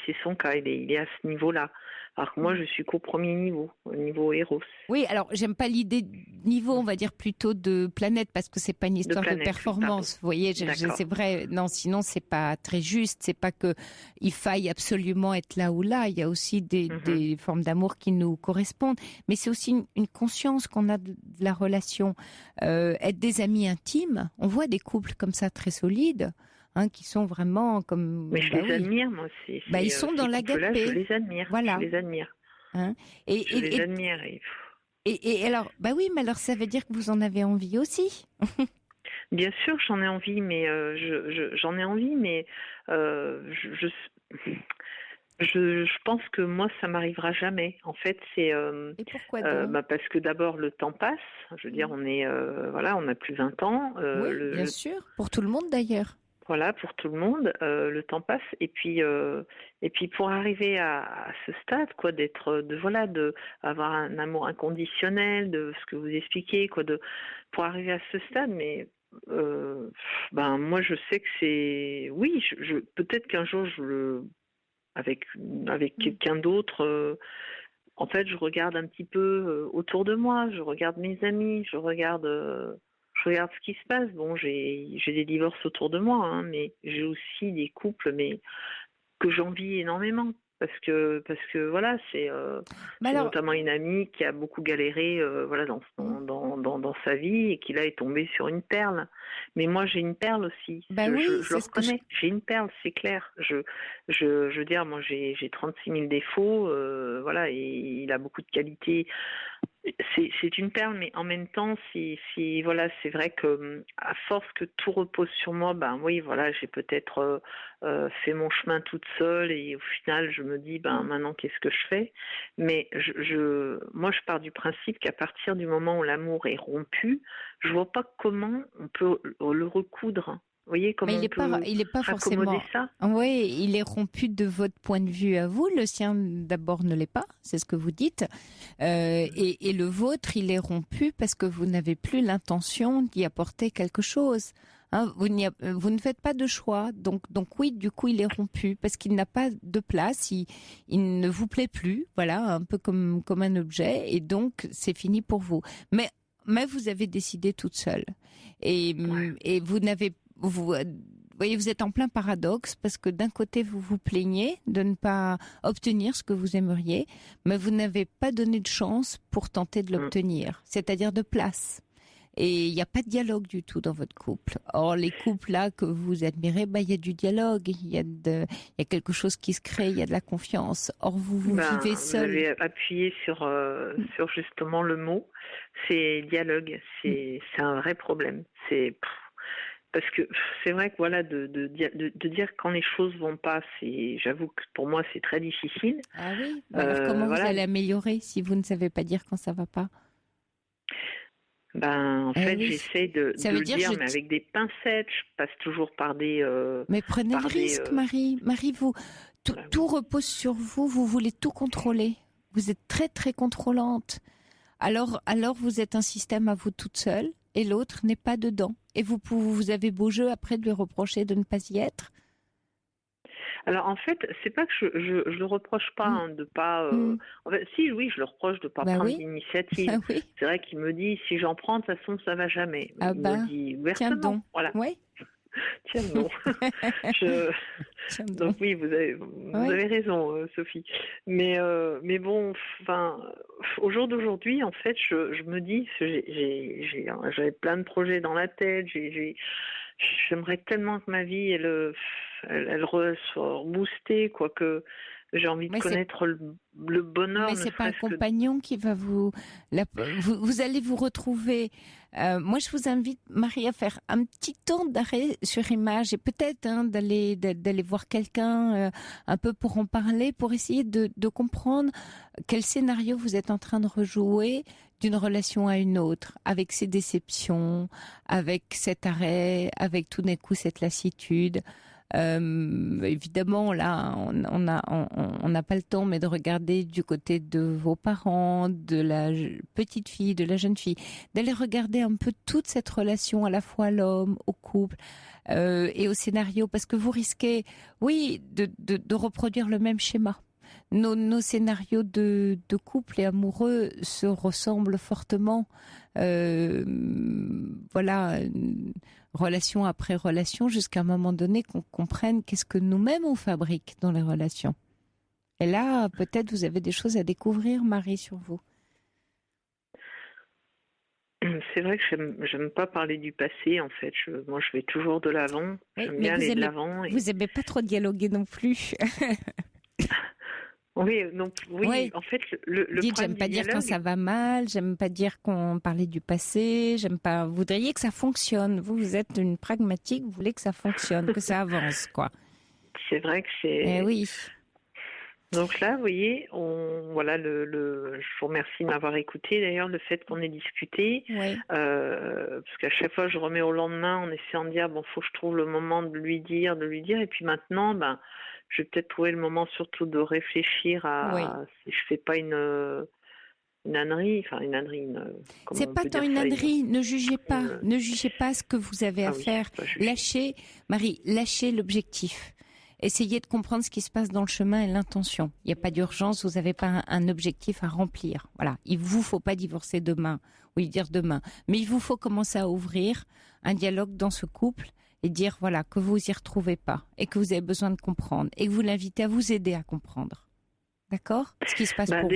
c'est son cas. Il est à ce niveau-là. Alors que moi, je suis qu'au premier niveau, au niveau Eros. Oui, alors j'aime pas l'idée de niveau, on va dire plutôt de planète, parce que c'est pas une histoire de performance. Vous voyez, c'est vrai. Non, sinon c'est pas très juste. C'est pas que il faille absolument être là ou là. Il y a aussi des formes d'amour qui nous correspondent, mais c'est aussi une conscience qu'on a de la relation. Être des amis intimes. On voit des couples comme ça très solides. Hein, qui sont vraiment comme... Mais je les admire, moi. Ils sont dans l'agapé. Je les admire. Voilà. Je les admire. Hein, je les admire. Et alors, oui, mais alors ça veut dire que vous en avez envie aussi. Bien sûr, j'en ai envie, mais j'en ai envie, mais je pense que moi, ça m'arrivera jamais. En fait, c'est et pourquoi donc parce que d'abord le temps passe. Je veux dire, on est on a plus 20 ans. Oui, bien sûr, pour tout le monde d'ailleurs. Voilà, pour tout le monde, le temps passe et puis pour arriver à ce stade, quoi, de avoir un amour inconditionnel, de ce que vous expliquez, quoi, pour arriver à ce stade, mais moi je sais que c'est, oui, peut-être qu'un jour avec quelqu'un d'autre. En fait, je regarde un petit peu autour de moi, je regarde mes amis, je regarde ce qui se passe. Bon, j'ai des divorces autour de moi, hein, mais j'ai aussi des couples, mais que j'envie énormément. Parce que voilà, c'est notamment une amie qui a beaucoup galéré dans sa vie et qui là est tombée sur une perle. Mais moi j'ai une perle aussi. Je le reconnais. J'ai une perle, c'est clair. Je veux dire, moi j'ai 36 000 défauts, et il a beaucoup de qualités. C'est une perle, mais en même temps, c'est vrai que à force que tout repose sur moi, j'ai peut-être fait mon chemin toute seule et au final, je me dis, maintenant, qu'est-ce que je fais ? Mais moi, je pars du principe qu'à partir du moment où l'amour est rompu, je vois pas comment on peut le recoudre. Vous voyez comment il est pas forcément ça. Oui, il est rompu de votre point de vue à vous. Le sien d'abord ne l'est pas, c'est ce que vous dites. Et le vôtre, il est rompu parce que vous n'avez plus l'intention d'y apporter quelque chose. Hein, vous ne faites pas de choix, donc oui, du coup, il est rompu parce qu'il n'a pas de place. Il ne vous plaît plus, voilà, un peu comme un objet, et donc c'est fini pour vous. Mais vous avez décidé toute seule, et vous n'avez voyez, vous êtes en plein paradoxe parce que d'un côté, vous vous plaignez de ne pas obtenir ce que vous aimeriez, mais vous n'avez pas donné de chance pour tenter de l'obtenir, c'est-à-dire de place. Et il n'y a pas de dialogue du tout dans votre couple. Or, les couples là que vous admirez, il y a du dialogue, il y a quelque chose qui se crée, il y a de la confiance. Or, vous vivez seul. Vous avez appuyé sur justement le mot, c'est dialogue. C'est un vrai problème. Parce que c'est vrai que voilà, de dire quand les choses vont pas, j'avoue que pour moi c'est très difficile. Ah oui. Alors comment vous allez améliorer si vous ne savez pas dire quand ça va pas? En fait, j'essaie de le dire, mais avec des pincettes. Je passe toujours par des. Mais prenez le risque, Marie. Marie, tout repose sur vous. Vous voulez tout contrôler. Vous êtes très très contrôlante. Alors vous êtes un système à vous toute seule, et l'autre n'est pas dedans. Et vous avez beau jeu après de lui reprocher de ne pas y être. Alors en fait, c'est pas que je le reproche pas de pas. En fait, oui, je le reproche de pas prendre l'initiative. Ah oui. C'est vrai qu'il me dit si j'en prends, de toute façon ça va jamais. Il me dit ouvertement. Tiens donc. Voilà. Oui. Tiens donc. Donc oui, vous avez raison, Sophie. Mais bon, au jour d'aujourd'hui, en fait, je me dis, j'avais plein de projets dans la tête. J'aimerais tellement que ma vie elle soit boostée, quoi, que j'ai envie de connaître le bonheur. Mais c'est pas un compagnon qui va vous allez vous retrouver. Moi, je vous invite, Marie, à faire un petit temps d'arrêt sur image et peut-être d'aller voir quelqu'un un peu pour en parler, pour essayer de comprendre quel scénario vous êtes en train de rejouer d'une relation à une autre, avec ses déceptions, avec cet arrêt, avec tout d'un coup cette lassitude. Évidemment, là, on n'a pas le temps, mais de regarder du côté de vos parents, de la petite fille, de la jeune fille, d'aller regarder un peu toute cette relation à la fois à l'homme, au couple et au scénario, parce que vous risquez, oui, de reproduire le même schéma. Nos scénarios de couple et amoureux se ressemblent fortement. Voilà, relation après relation, jusqu'à un moment donné qu'on comprenne qu'est-ce que nous-mêmes on fabrique dans les relations. Et là, peut-être vous avez des choses à découvrir, Marie, sur vous. C'est vrai que j'aime pas parler du passé, en fait. Moi, je vais toujours de l'avant. J'aime bien aller de l'avant. Vous n'aimez pas trop dialoguer non plus. Oui, en fait, le dites, j'aime pas dire quand ça va mal, j'aime pas dire qu'on parlait du passé, j'aime pas. Vous voudriez que ça fonctionne. Vous êtes une pragmatique, vous voulez que ça fonctionne, que ça avance, quoi. C'est vrai que c'est. Eh oui. Donc là, vous voyez, je vous remercie de m'avoir écouté. D'ailleurs, le fait qu'on ait discuté, parce qu'à chaque fois, je remets au lendemain en essayant de dire, faut que je trouve le moment de lui dire, et puis maintenant, je vais peut-être trouver le moment surtout de réfléchir à si je fais pas une ânerie, c'est pas tant une ânerie, ne jugez pas, ne jugez pas ce que vous avez à faire. Lâchez, Marie, lâchez l'objectif. Essayez de comprendre ce qui se passe dans le chemin et l'intention. Il n'y a pas d'urgence, vous n'avez pas un objectif à remplir. Voilà, il vous faut pas divorcer demain, dire demain, mais il vous faut commencer à ouvrir un dialogue dans ce couple et dire voilà que vous y retrouvez pas et que vous avez besoin de comprendre et que vous l'invitez à vous aider à comprendre. D'accord ? Ce qui se passe pour vous.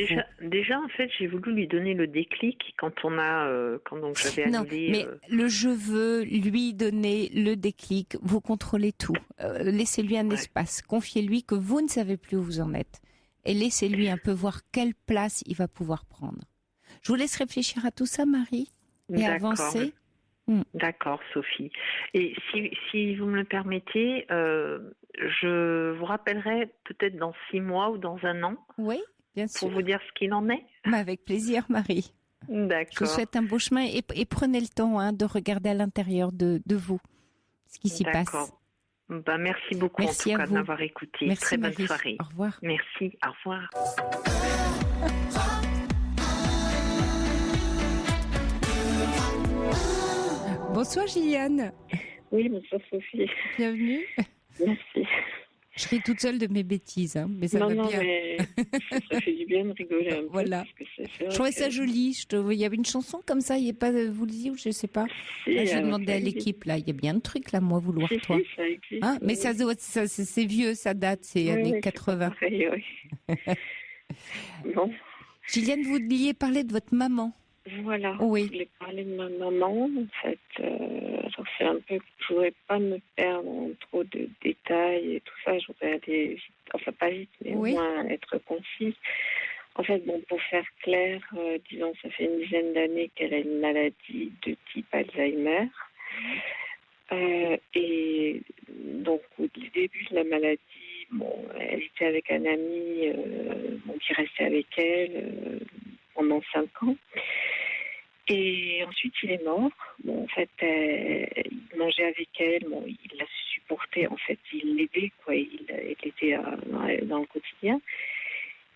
Déjà, en fait, j'ai voulu lui donner le déclic quand j'avais annulé. Non, mais le je veux lui donner le déclic. Vous contrôlez tout. Laissez-lui un espace. Confiez-lui que vous ne savez plus où vous en êtes. Et laissez-lui un peu voir quelle place il va pouvoir prendre. Je vous laisse réfléchir à tout ça, Marie, et avancer. D'accord, Sophie. Et si vous me le permettez, je vous rappellerai peut-être dans 6 mois ou dans 1 an. Oui, bien sûr. Pour vous dire ce qu'il en est. Avec plaisir, Marie. D'accord. Je vous souhaite un beau chemin et prenez le temps de regarder à l'intérieur de vous ce qui s'y passe. Merci beaucoup en tout cas de m'avoir écouté. Merci, très bonne Marie. soirée. Au revoir. Merci, au revoir. Bonsoir Gilliane. Oui, bonsoir Sophie. Bienvenue. Merci. Je ris toute seule de mes bêtises, hein, mais ça va non, bien. mais ça fait du bien de rigoler un peu. Voilà. Parce que c'est vrai Je trouvais que- ça joli. Il y avait une chanson comme ça, il n'y a pas, vous le dites ou je sais pas. Si, Là, je alors, demandais ça à existe. l'équipe, là, il y a bien un truc là, moi, vouloir Si, toi. si, ça existe. Hein, mais oui. c'est vieux, ça date, c'est Oui, années oui, c'est 80. pas pareil, oui. Bon, Gilliane, vous vouliez parler de votre maman. voilà. Oui. Je voulais parler de ma maman. En fait, alors c'est un peu, je voudrais pas me perdre en trop de détails et tout ça. Je voudrais aller vite, enfin pas vite, mais Oui. au moins être concise. En fait, bon, pour faire clair, disons, ça fait une dizaine d'années qu'elle a une maladie de type Alzheimer. Et donc, au début de la maladie, bon, elle était avec un ami qui restait avec elle pendant 5 ans. Et ensuite, il est mort. Bon, en fait, il mangeait avec elle. Bon, il l'a supporté. En fait, il l'aidait, quoi. Il était dans le quotidien.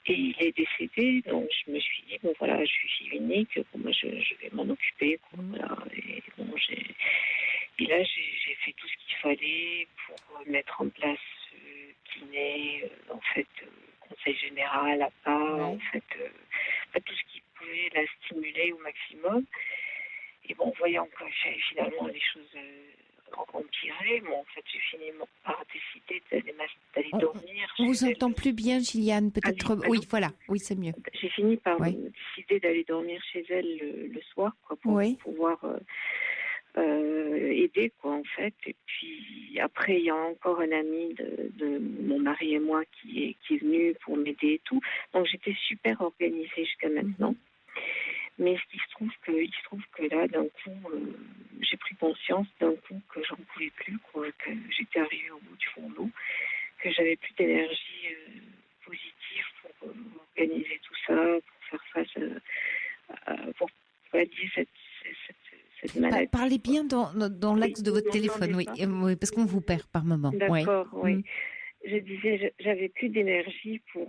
Et il est décédé. Donc, je me suis dit, bon, voilà, je suis fille unique. Bon, moi, je vais m'en occuper, quoi. Voilà. Et bon, et là, j'ai fait tout ce qu'il fallait pour mettre en place kiné, en fait, conseil général, APA, en fait, tout ce qui pouvait la stimuler au maximum. Et bon, voyant que finalement les choses empiraient, bon, en fait, j'ai fini par décider d'aller dormir. On vous chez elle. entend plus bien, Gilliane. Peut-être. Ah, Oui, allô voilà. Oui, c'est mieux. J'ai fini par Oui. décider d'aller dormir chez elle le soir, quoi, pour Oui. pouvoir aider, quoi, en fait. Et puis après, il y a encore un ami de mon mari et moi qui est venu pour m'aider et tout. Donc j'étais super organisée jusqu'à maintenant. Mais il se trouve que là, d'un coup, j'ai pris conscience d'un coup que j'en pouvais plus, quoi, que j'étais arrivée au bout du fourneau, que j'avais plus d'énergie positive pour organiser tout ça, pour faire face pour pallier cette maladie. Parlez bien dans l'axe de votre Vous téléphone, oui. m'entendez pas Oui, parce qu'on vous perd par moment. D'accord, oui. Mm. Je disais, j'avais plus d'énergie pour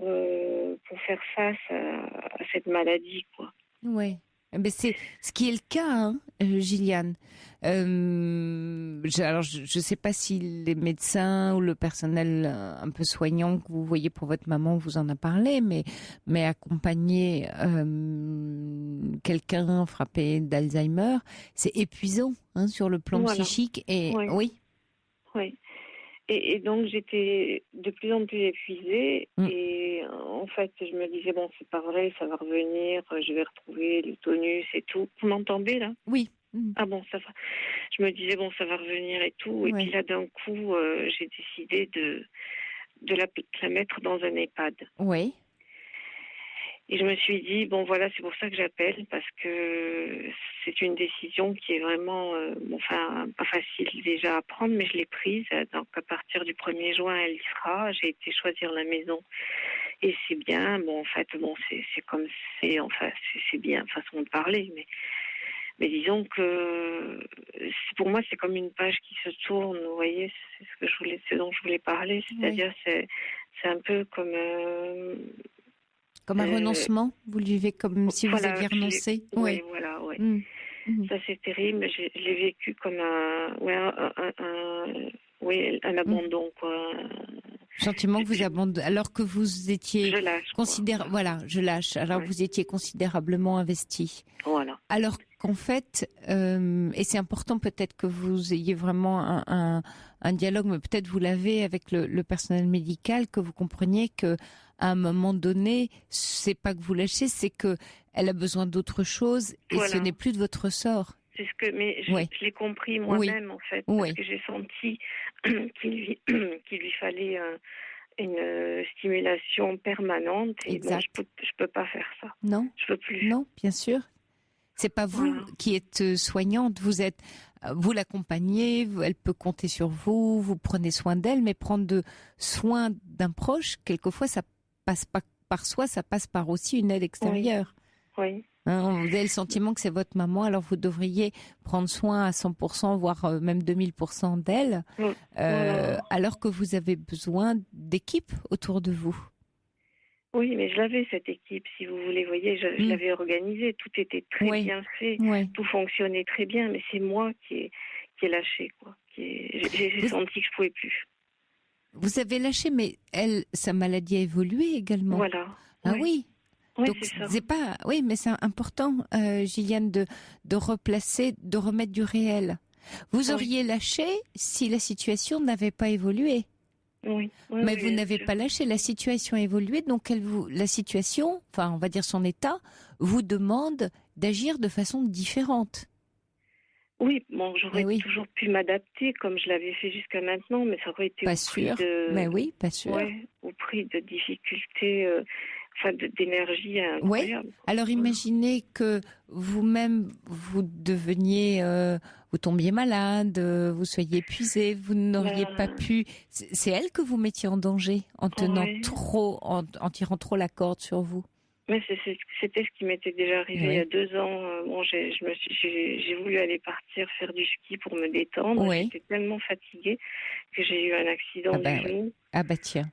faire face à cette maladie, quoi. Oui. Mais c'est ce qui est le cas, hein, Gilliane. Alors, je ne sais pas si les médecins ou le personnel un peu soignant que vous voyez pour votre maman vous en a parlé, mais accompagner quelqu'un frappé d'Alzheimer, c'est épuisant, hein, sur le plan Voilà. psychique. Et Oui. oui. Et donc j'étais de plus en plus épuisée et en fait je me disais bon c'est pas vrai, ça va revenir, je vais retrouver le tonus et tout. Vous m'entendez là? Oui. Ah bon, ça va. Je me disais bon ça va revenir et tout. Et puis là d'un coup j'ai décidé de la mettre dans un EHPAD. Oui. Et je me suis dit, bon voilà, c'est pour ça que j'appelle, parce que c'est une décision qui est vraiment, pas facile déjà à prendre, mais je l'ai prise. Donc à partir du 1er juin, elle y sera. J'ai été choisir la maison et c'est bien. Bon, en fait, bon, c'est comme c'est, enfin, c'est bien, façon de parler, mais disons que pour moi, c'est comme une page qui se tourne, vous voyez, c'est dont je voulais parler, c'est-à-dire c'est un peu comme un renoncement, vous le vivez comme si vous aviez renoncé. Oui, voilà, oui. Ça c'est terrible. Je l'ai vécu comme un abandon, quoi. Sentiment que vous abandonnez, alors que vous étiez je lâche. Je lâche. Alors que vous étiez considérablement investi. Voilà. Alors qu'en fait, et c'est important peut-être que vous ayez vraiment un dialogue, mais peut-être vous l'avez avec le personnel médical, que vous compreniez que à un moment donné, c'est pas que vous lâchez, c'est que elle a besoin d'autre chose et ce n'est plus de votre sort. C'est ce que, mais je l'ai compris moi-même en fait, parce que j'ai senti qu'il lui fallait une stimulation permanente et bon, je peux pas faire ça. Non, je peux plus. Non, bien sûr. C'est pas vous qui êtes soignante, vous l'accompagnez, elle peut compter sur vous, vous prenez soin d'elle, mais prendre soin d'un proche, quelquefois ça passe pas par soi, ça passe par aussi une aide extérieure. Oui. Hein, vous avez le sentiment que c'est votre maman, alors vous devriez prendre soin à 100%, voire même 2000% d'elle, alors que vous avez besoin d'équipe autour de vous. Oui, mais je l'avais cette équipe, si vous voulez, voyez, je l'avais organisée, tout était très bien fait, tout fonctionnait très bien, mais c'est moi qui ai lâché, quoi. J'ai senti que je pouvais plus. Vous avez lâché, mais sa maladie a évolué également. Voilà. Ah oui. Oui, Donc c'est ça. c'est pas, oui, mais c'est important, Gilliane, de replacer, de remettre du réel. Vous auriez lâché si la situation n'avait pas évolué. Oui. Mais vous n'avez pas lâché, la situation a évolué, donc la situation, enfin on va dire son état, vous demande d'agir de façon différente. Oui, bon, j'aurais toujours pu m'adapter comme je l'avais fait jusqu'à maintenant, mais ça aurait été pas sûr. Mais oui, pas sûr. Ouais, au prix de difficultés, d'énergie incroyable. Oui. Alors imaginez que vous-même vous deveniez, vous tombiez malade, vous soyez épuisé, vous n'auriez pas pu. C'est elle que vous mettiez en danger en tenant trop, en tirant trop la corde sur vous. Mais c'était ce qui m'était déjà arrivé il y a 2 ans. Bon, j'ai voulu aller partir faire du ski pour me détendre. J'étais tellement fatiguée que j'ai eu un accident du genou. Ah bah tiens.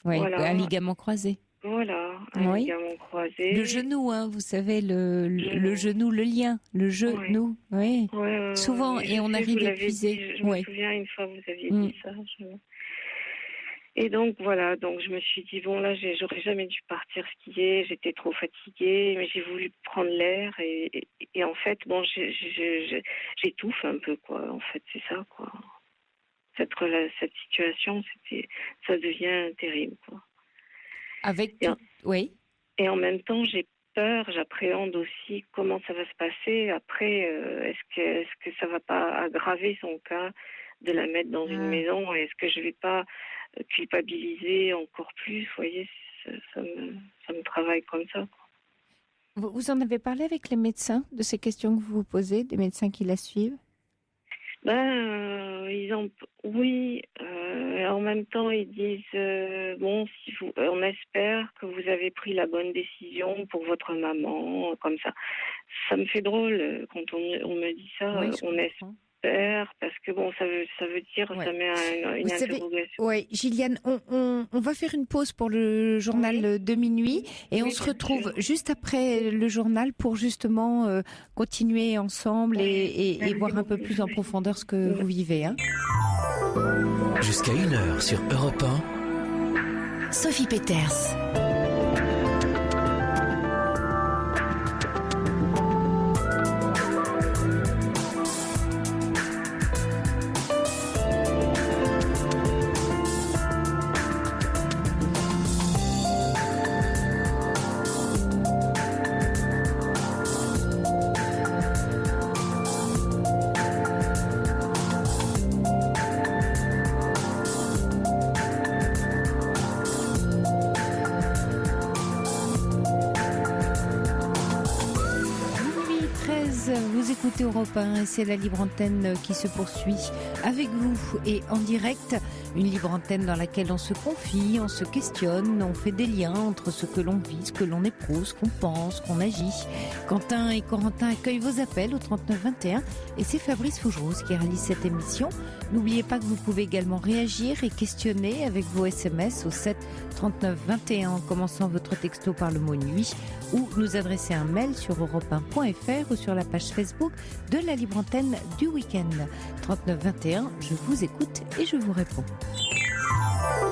Oui, voilà. Un ligament croisé. Voilà, un ligament croisé. Le genou, hein, vous savez, le genou, le lien, le genou. Oui. Souvent, et on arrive épuisé. Je me souviens, une fois, vous aviez dit ça. Et donc voilà, donc je me suis dit bon là j'aurais jamais dû partir skier, j'étais trop fatiguée, mais j'ai voulu prendre l'air et en fait bon j'étouffe un peu quoi, en fait c'est ça quoi. Cette situation ça devient terrible quoi. Oui. Et en même temps j'ai peur, j'appréhende aussi comment ça va se passer après. Est-ce que ça va pas aggraver son cas de la mettre dans une maison, et est-ce que je vais pas culpabiliser encore plus, vous voyez, ça me travaille comme ça. Vous en avez parlé avec les médecins de ces questions que vous vous posez, des médecins qui la suivent? Oui, en même temps ils disent bon, si on espère que vous avez pris la bonne décision pour votre maman, comme ça. Ça me fait drôle quand on me dit ça, on espère. Parce que bon, ça veut dire, ça met une interrogation. Oui, Gilliane, on va faire une pause pour le journal de minuit et on se retrouve juste après le journal pour justement continuer ensemble et voir un peu plus en profondeur ce que vous vivez. Hein. Jusqu'à 1h sur Europe 1. Sophie Peters. Vous écoutez Europe 1 et c'est la libre antenne qui se poursuit avec vous et en direct. Une libre antenne dans laquelle on se confie, on se questionne, on fait des liens entre ce que l'on vit, ce que l'on éprouve, ce qu'on pense, qu'on agit. Quentin et Corentin accueillent vos appels au 39 21 et c'est Fabrice Fougerose qui réalise cette émission. N'oubliez pas que vous pouvez également réagir et questionner avec vos SMS au 7 39 21 en commençant votre texto par le mot nuit ou nous adresser un mail sur europe1.fr ou sur la page Facebook de la libre antenne du week-end. 39 21, je vous écoute et je vous réponds.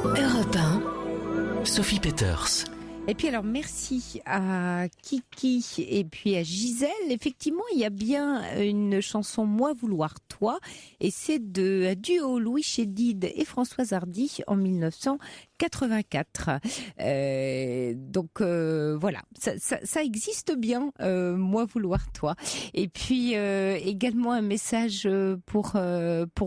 Europe 1, Sophie Peters. Et puis alors merci à Kiki et puis à Gisèle. Effectivement, il y a bien une chanson Moi vouloir toi et c'est un duo Louis Chédid et Françoise Hardy en 1984. Donc voilà, ça existe bien. Moi vouloir toi. Et puis également un message pour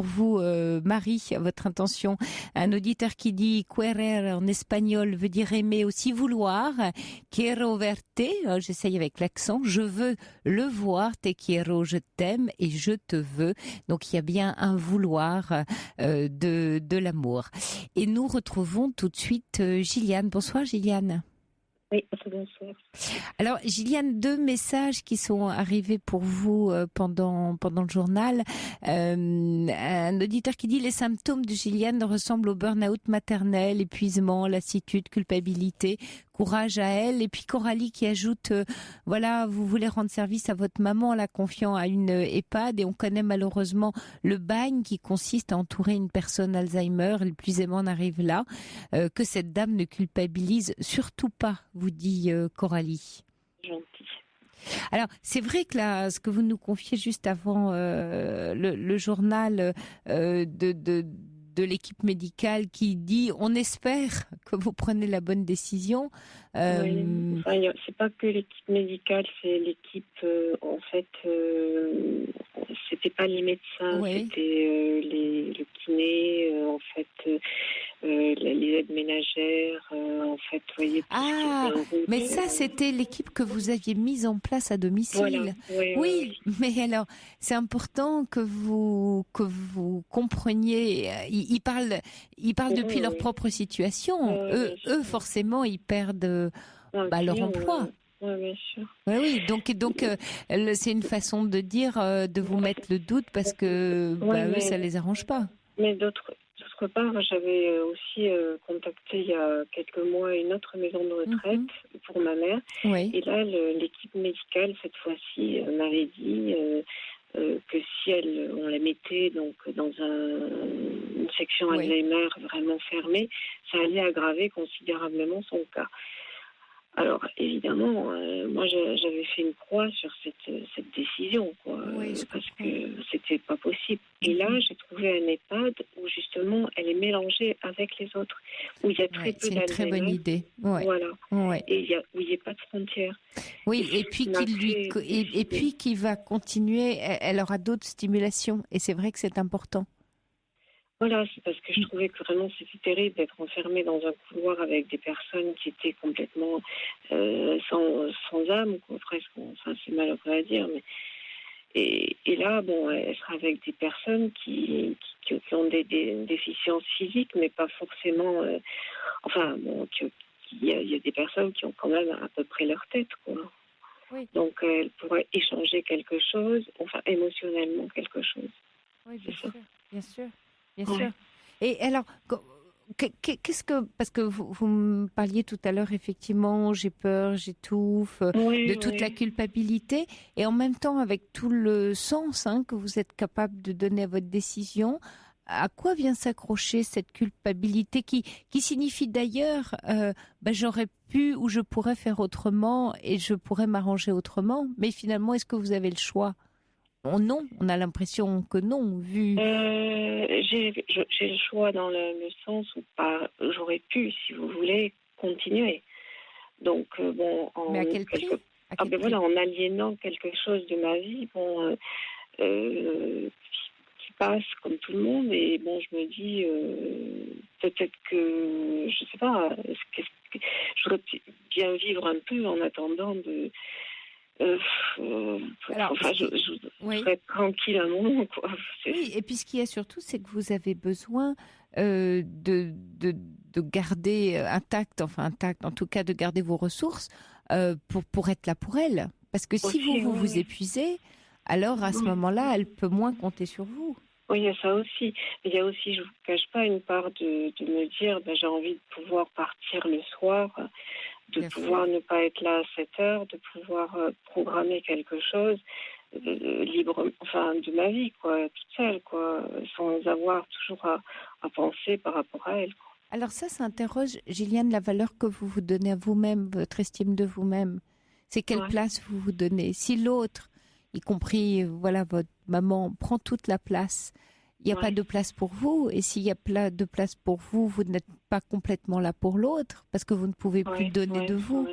vous, Marie, à votre intention. Un auditeur qui dit querer en espagnol veut dire aimer aussi vouloir. Quiero verte, j'essaye avec l'accent, je veux le voir, te quiero, je t'aime et je te veux. Donc il y a bien un vouloir de l'amour. Et nous retrouvons tout de suite Gilliane. Bonsoir Gilliane. Oui, bonsoir. Alors, Gilliane, 2 messages qui sont arrivés pour vous pendant le journal. Un auditeur qui dit: les symptômes de Gilliane ressemblent au burn-out maternel, épuisement, lassitude, culpabilité. Courage à elle. Et puis Coralie qui ajoute, voilà, vous voulez rendre service à votre maman en la confiant à une EHPAD, et on connaît malheureusement le bagne qui consiste à entourer une personne Alzheimer. L'épuisement en arrive là. Que cette dame ne culpabilise surtout pas, vous dit Coralie. Gentil. Alors, c'est vrai que là, ce que vous nous confiez juste avant le journal de l'équipe médicale qui dit: on espère que vous prenez la bonne décision. Oui. Enfin, c'est pas que l'équipe médicale, c'est l'équipe, en fait, c'était pas les médecins, c'était le kiné, en fait, les aides ménagères, en fait, vous voyez. Mais ça, c'était l'équipe que vous aviez mise en place à domicile. Voilà. Oui, mais alors, c'est important que vous compreniez. Ils parlent depuis leur propre situation. Eux, forcément, ils perdent leur emploi. Oui, bien sûr. Oui. Donc, c'est une façon de dire, de vous mettre le doute parce que eux, ça les arrange pas. Mais d'autre part, j'avais aussi contacté il y a quelques mois une autre maison de retraite pour ma mère. Oui. Et là, l'équipe médicale, cette fois-ci, m'avait dit que si on la mettait donc dans une section Alzheimer vraiment fermée, ça allait aggraver considérablement son cas. Alors, évidemment, moi, j'avais fait une croix sur cette décision, quoi, parce que c'était pas possible. Et là, j'ai trouvé un EHPAD où, justement, elle est mélangée avec les autres, où il y a très peu d'Alzheimer. C'est une très bonne idée. Voilà. Ouais. Et où il n'y a pas de frontières. Oui, et puis qui va continuer, elle aura d'autres stimulations. Et c'est vrai que c'est important. Voilà, c'est parce que je trouvais que vraiment c'était terrible d'être enfermée dans un couloir avec des personnes qui étaient complètement sans âme, quoi, presque. Enfin, c'est malheureux à dire, mais et là, bon, elle sera avec des personnes qui ont des déficiences physiques, mais pas forcément. Il y a des personnes qui ont quand même à peu près leur tête, quoi. Oui. Donc, elle pourrait échanger quelque chose, enfin émotionnellement quelque chose. Oui, bien sûr. Bien sûr. Et alors, parce que vous me parliez tout à l'heure, effectivement, j'ai peur, j'étouffe, de toute la culpabilité, et en même temps, avec tout le sens que vous êtes capable de donner à votre décision, à quoi vient s'accrocher cette culpabilité qui signifie d'ailleurs, j'aurais pu ou je pourrais faire autrement et je pourrais m'arranger autrement, mais finalement, est-ce que vous avez le choix ? Non, on a l'impression que non, vu... J'ai le choix dans le sens où j'aurais pu, si vous voulez, continuer. Donc, mais à quel prix ? En aliénant quelque chose de ma vie, qui passe comme tout le monde, et je me dis, peut-être que, je sais pas, j'aurais bien vivre un peu en attendant de... je serais tranquille un moment, quoi. Oui, et puis ce qu'il y a surtout, c'est que vous avez besoin de garder intact, en tout cas de garder vos ressources pour être là pour elle. Parce que si vous épuisez, alors à ce moment-là, elle peut moins compter sur vous. Oui, il y a ça aussi. Il y a aussi, je ne vous cache pas, une part de me dire, j'ai envie de pouvoir partir le soir, de pouvoir ne pas être là à 7 heures, de pouvoir programmer quelque chose libre, de ma vie, quoi, toute seule, quoi, sans avoir toujours à penser par rapport à elle, quoi. Alors ça interroge, Gilliane, la valeur que vous vous donnez à vous-même, votre estime de vous-même. C'est quelle place vous vous donnez. Si l'autre, y compris votre maman, prend toute la place, il n'y a pas de place pour vous. Et s'il y a de place pour vous, vous n'êtes pas complètement là pour l'autre, parce que vous ne pouvez plus donner de vous.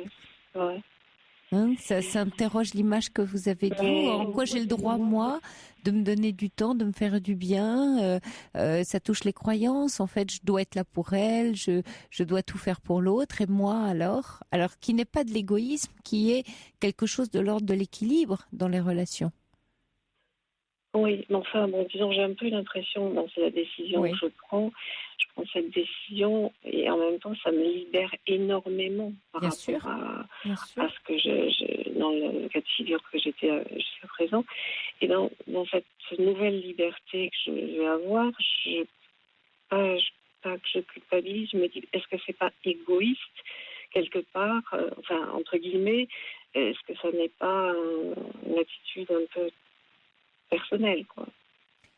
Ça interroge l'image que vous avez de vous. En quoi j'ai le droit, moi, de me donner du temps, de me faire du bien. Ça touche les croyances. En fait, je dois être là pour elle, je dois tout faire pour l'autre. Et moi, alors qui n'est pas de l'égoïsme, qui est quelque chose de l'ordre de l'équilibre dans les relations. Oui, mais enfin, bon, disons, j'ai un peu l'impression, c'est la décision Oui. que je prends cette décision et en même temps, ça me libère énormément par Bien rapport sûr, bien sûr. à ce que dans le cas de figure que j'étais jusqu'à présent. Et dans cette nouvelle liberté que je vais avoir, pas que je culpabilise, je me dis, est-ce que c'est pas égoïste quelque part, enfin, entre guillemets, est-ce que ça n'est pas une attitude un peu personnelle, quoi?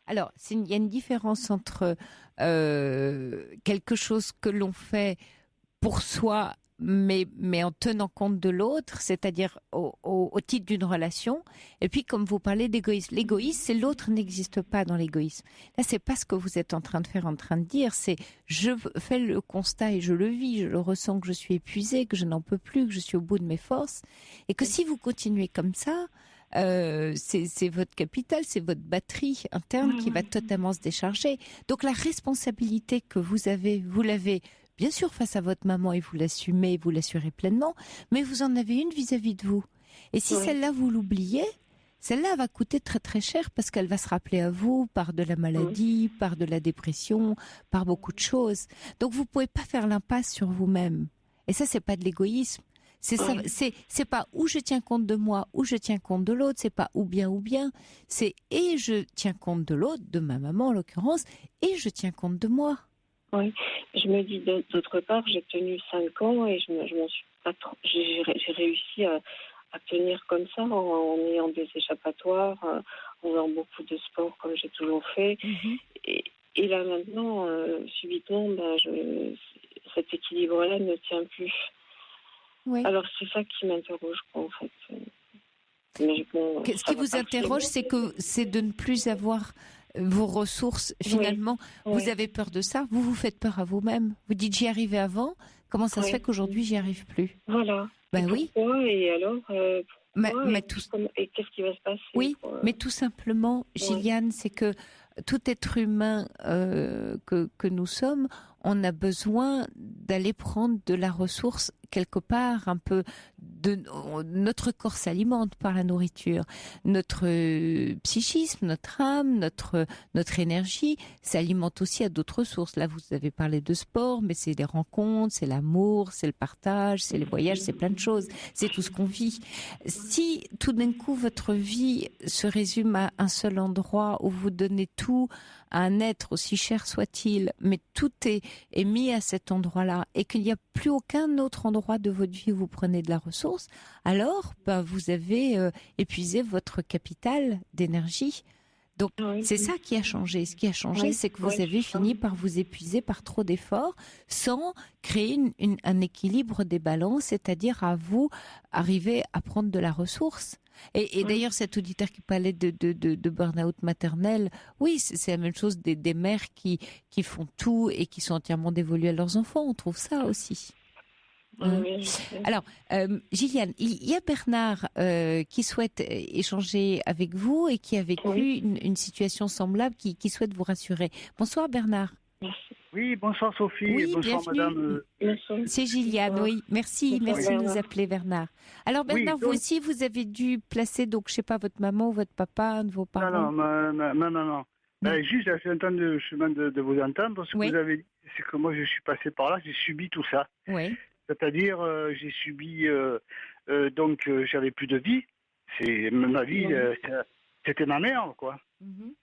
Alors, il y a une différence entre quelque chose que l'on fait pour soi, mais en tenant compte de l'autre, c'est-à-dire au titre d'une relation. Et puis, comme vous parlez d'égoïsme, l'égoïsme, c'est l'autre n'existe pas dans l'égoïsme. Là, c'est pas ce que vous êtes en train de dire. C'est je fais le constat et je le vis, je le ressens que je suis épuisée, que je n'en peux plus, que je suis au bout de mes forces, et que si vous continuez comme ça. C'est votre capital, c'est votre batterie interne qui va totalement se décharger. Donc la responsabilité que vous l'avez bien sûr face à votre maman et vous l'assumez, vous l'assurez pleinement, mais vous en avez une vis-à-vis de vous. Et si celle-là vous l'oubliez, celle-là va coûter très très cher parce qu'elle va se rappeler à vous par de la maladie, par de la dépression, par beaucoup de choses. Donc vous pouvez pas faire l'impasse sur vous-même. Et ça, c'est pas de l'égoïsme. C'est pas où je tiens compte de moi, ou je tiens compte de l'autre, c'est pas ou bien, c'est et je tiens compte de l'autre, de ma maman en l'occurrence, et je tiens compte de moi. Oui, je me dis d'autre part, j'ai tenu 5 ans et je m'en suis pas trop. J'ai réussi à tenir comme ça en ayant des échappatoires, en faisant beaucoup de sport comme j'ai toujours fait. Et là maintenant, subitement, cet équilibre-là ne tient plus. Oui. Alors c'est ça qui m'interroge, quoi, en fait. Mais bon, ce qui vous interroge, c'est de ne plus avoir vos ressources. Finalement, vous avez peur de ça. Vous vous faites peur à vous-même. Vous dites j'y arrivais avant. Comment ça se fait qu'aujourd'hui j'y arrive plus? Voilà. Ben oui. Pourquoi? Et alors et qu'est-ce qui va se passer? Oui, mais tout simplement, Gilliane, c'est que tout être humain que nous sommes, on a besoin d'aller prendre de la ressource quelque part un peu. Notre corps s'alimente par la nourriture, notre psychisme, notre âme, notre énergie s'alimente aussi à d'autres sources. Là, vous avez parlé de sport, mais c'est les rencontres, c'est l'amour, c'est le partage, c'est les voyages, c'est plein de choses. C'est tout ce qu'on vit. Si tout d'un coup votre vie se résume à un seul endroit où vous donnez tout à un être aussi cher soit-il, mais tout est mis à cet endroit-là et qu'il n'y a plus aucun autre endroit de votre vie où vous prenez de la ressource, alors vous avez épuisé votre capital d'énergie. Donc c'est ça qui a changé. Ce qui a changé, c'est que vous avez fini par vous épuiser par trop d'efforts sans créer un équilibre des balances, c'est-à-dire à vous arriver à prendre de la ressource. Et d'ailleurs, cet auditeur qui parlait de burn-out maternel, oui, c'est la même chose des mères qui font tout et qui sont entièrement dévolues à leurs enfants. On trouve ça aussi. Alors, Gilliane, il y a Bernard qui souhaite échanger avec vous et qui a vécu une situation semblable, qui souhaite vous rassurer. Bonsoir Bernard. Oui, bonsoir Sophie, oui, bonsoir bienvenue. Madame. C'est Gilliane, oui. Merci de nous appeler Bernard. Alors Bernard, vous aussi, vous avez dû placer, donc je sais pas, votre maman ou votre papa, un de vos parents. Non. Juste, je suis en train de vous entendre. Ce que vous avez dit, c'est que moi je suis passé par là, j'ai subi tout ça. Oui. C'est-à-dire, j'ai subi, donc j'avais plus de vie. Ma vie, c'était ma mère, quoi.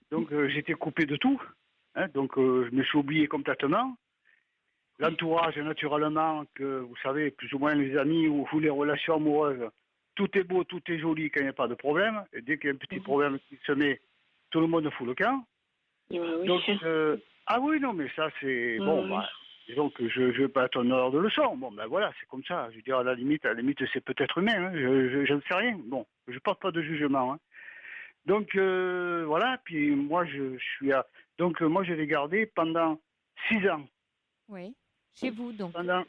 Donc j'étais coupé de tout. Donc je me suis oublié complètement. L'entourage, naturellement, que vous savez, plus ou moins les amis ou les relations amoureuses, tout est beau, tout est joli quand il n'y a pas de problème. Et dès qu'il y a un petit problème qui se met, tout le monde fout le camp. Donc, ah oui, non, mais ça c'est... disons que je ne vais pas être honneur de leçon. Bon, voilà, c'est comme ça. Je veux dire, à la limite c'est peut-être humain. Je ne sais rien. Bon, je ne porte pas de jugement. Donc, voilà. Puis moi, je suis à... Donc, moi, je l'ai gardé pendant 6 ans. Oui. Chez vous, donc. Pendant,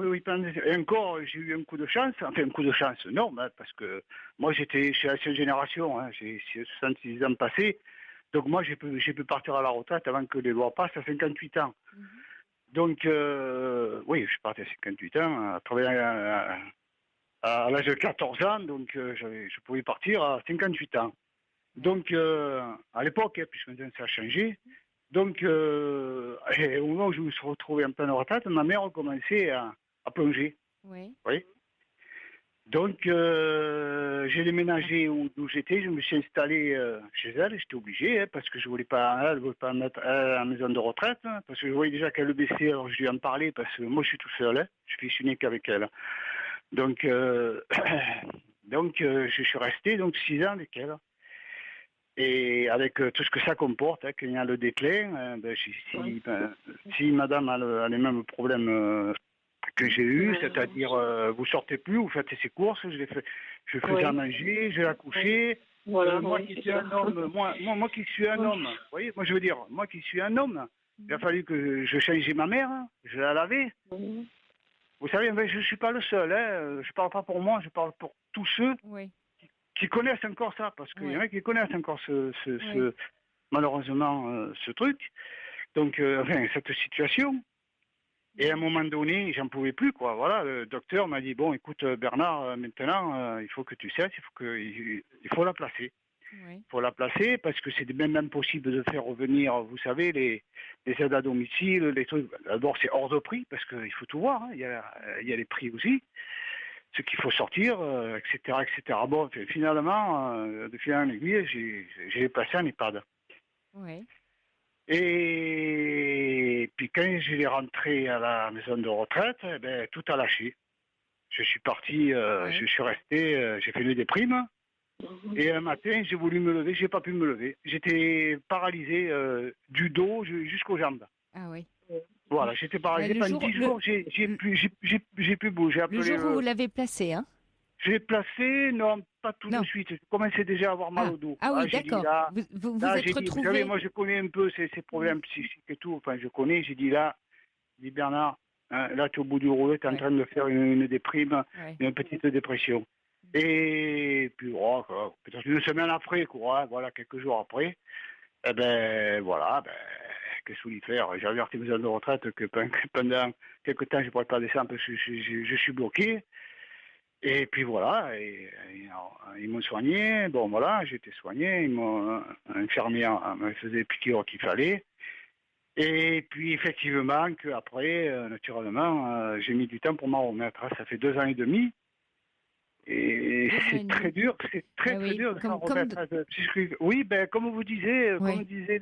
et encore, j'ai eu un coup de chance. Enfin, un coup de chance, non, parce que moi, j'étais chez Ancienne Génération. J'ai 66 ans passés. Donc, moi, j'ai pu partir à la retraite avant que les lois passent à 58 ans. Donc, oui, je suis parti à 58 ans, à travailler à l'âge de 14 ans, donc je pouvais partir à 58 ans. Donc, à l'époque, puisque maintenant ça a changé, donc, au moment où je me suis retrouvé en pleine retraite, ma mère a commencé à plonger. Oui. Oui. Donc, j'ai déménagé d'où j'étais, je me suis installé chez elle, j'étais obligé, parce que je ne voulais pas, elle voulait pas me mettre à la maison de retraite, parce que je voyais déjà qu'elle le baissait, alors je lui en parlais, parce que moi je suis tout seul, je suis unique avec elle. Donc, je suis resté 6 ans avec elle. Et avec tout ce que ça comporte, qu'il y a le déclin, si madame a les mêmes problèmes que j'ai eu, c'est-à-dire vous sortez plus, vous faites ses courses, je faisais à manger, je la couchais. Voilà, moi qui suis un homme, moi qui suis un homme, vous voyez, moi je veux dire, moi qui suis un homme, il a fallu que je changeais ma mère, je la lavais. Vous savez, je ne suis pas le seul, je ne parle pas pour moi, je parle pour tous ceux qui connaissent encore ça, parce qu'il y en a qui connaissent encore malheureusement ce truc, donc cette situation. Et à un moment donné, j'en pouvais plus, quoi. Voilà, le docteur m'a dit, bon, écoute, Bernard, maintenant, il faut que tu cesses, il faut la placer. Il faut la placer parce que c'est même impossible de faire revenir, vous savez, les aides à domicile, les trucs. D'abord, c'est hors de prix parce qu'il faut tout voir, il y a les prix aussi, ce qu'il faut sortir, etc., etc. Bon, finalement, de fil en aiguille, j'ai placé en EHPAD. Oui. Et puis quand je l'ai rentré à la maison de retraite, tout a lâché. Je suis parti, je suis resté, j'ai fait une déprime. Et un matin, j'ai voulu me lever, j'ai pas pu me lever. J'étais paralysé du dos jusqu'aux jambes. Ah oui. Voilà, j'étais paralysé. Pendant 10 jours, j'ai pu bouger. Le jour où vous l'avez placé, hein? Je l'ai placé, non, pas tout de suite. Je commençais déjà à avoir mal au dos. Ah oui, d'accord. Vous êtes retrouvé... Vous savez, moi, je connais un peu ces problèmes psychiques et tout. Enfin, je connais. J'ai dit là, Bernard, là, tu es au bout du rouleau, tu es en train de faire une déprime, une petite dépression. Et puis, peut-être une semaine après, voilà, quelques jours après, qu'est-ce que vous voulez faire? J'ai averti mes maison de retraite que pendant quelques temps, je ne pourrais pas descendre parce que je suis bloqué. Et puis voilà, ils m'ont soigné. Bon voilà, j'ai été soigné. Infirmière me faisait les piqûres qu'il fallait. Et puis effectivement, qu'après, naturellement, j'ai mis du temps pour m'en remettre. Ça fait 2 ans et demi. Et c'est très dur, c'est très dur de s'en remettre. Oui, comme vous disiez, comme disait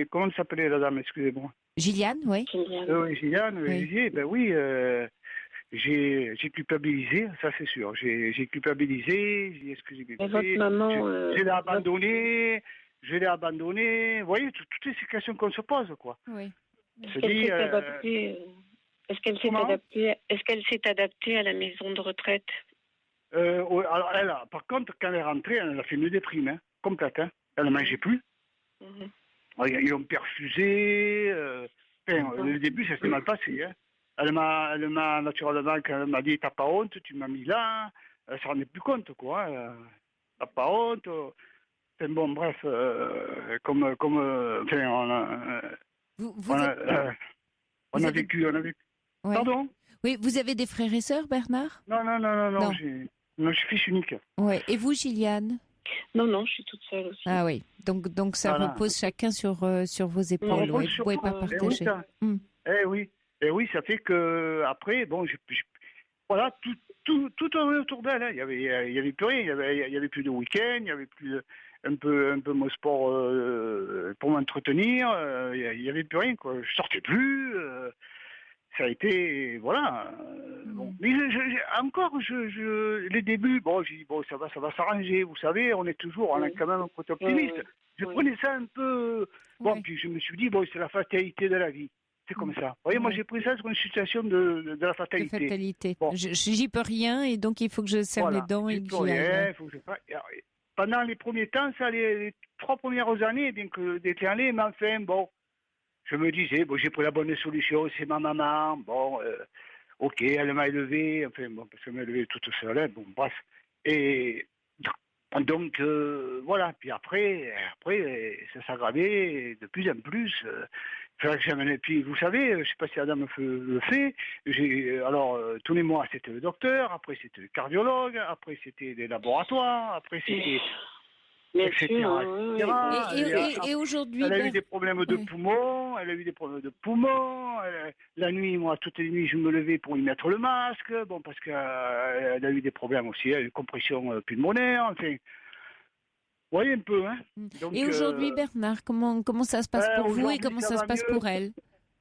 comment elle s'appelait la dame, excusez-moi. Gilliane, oui. Oui, Gilliane, j'ai culpabilisé, ça c'est sûr. J'ai culpabilisé, j'ai excusé mes votre maman, je l'ai abandonné. Vous voyez, toutes ces questions qu'on se pose, quoi. Oui. Est-ce qu'elle s'est adaptée à la maison de retraite? Alors, par contre, quand elle est rentrée, elle a fait une déprime, complète. Elle ne mangeait plus. Ils l'ont perfusé. Le début, ça s'est mal passé. Elle m'a naturellement, quand elle m'a dit, t'as pas honte, tu m'as mis là. Elle ne se rendait plus compte, quoi. T'as pas honte. Bon, bref, on a vécu. Ouais. Pardon? Oui, vous avez des frères et sœurs, Bernard? Non. Je suis fils unique. Ouais. Et vous, Gilliane? Non, je suis toute seule aussi. Ah oui, donc ça repose chacun sur vos épaules. Vous ne pouvez pas partager. Et oui, ça fait que après, bon, voilà, tout autour d'elle. Il y avait plus rien. Il y avait plus de week-end. Il y avait plus un peu mon sport pour m'entretenir. Il y avait plus rien, quoi. Je sortais plus. Ça a été, voilà. Bon. Mais les débuts, j'ai dit, ça va s'arranger. Vous savez, on est quand même un côté optimiste. Je prenais ça un peu. Bon, puis je me suis dit, c'est la fatalité de la vie. C'est comme ça. Vous voyez, moi, j'ai pris ça sur une situation de la fatalité. De fatalité. Bon. J'y peux rien et donc il faut que je serre les dents et que j'y aille. Pendant les premiers temps, les 3 premières années, bien que déclaré, mais enfin, je me disais, j'ai pris la bonne solution, c'est ma maman, ok, elle m'a élevé, parce qu'elle m'a élevé toute seule, bref. Et donc, voilà, puis après, ça s'aggravait de plus en plus. Il fallait que j'amène, puis vous savez, je ne sais pas si Adam le fait, tous les mois, c'était le docteur, après c'était le cardiologue, après c'était les laboratoires, après c'était... Bien sûr, Et aujourd'hui, elle a eu des problèmes de poumons, La nuit, moi, toutes les nuits, je me levais pour lui mettre le masque, bon, parce qu'elle a eu des problèmes aussi, une compression pulmonaire, enfin. Vous voyez un peu, hein. Donc, et aujourd'hui, Bernard, comment ça se passe pour vous et comment ça se passe pour elle?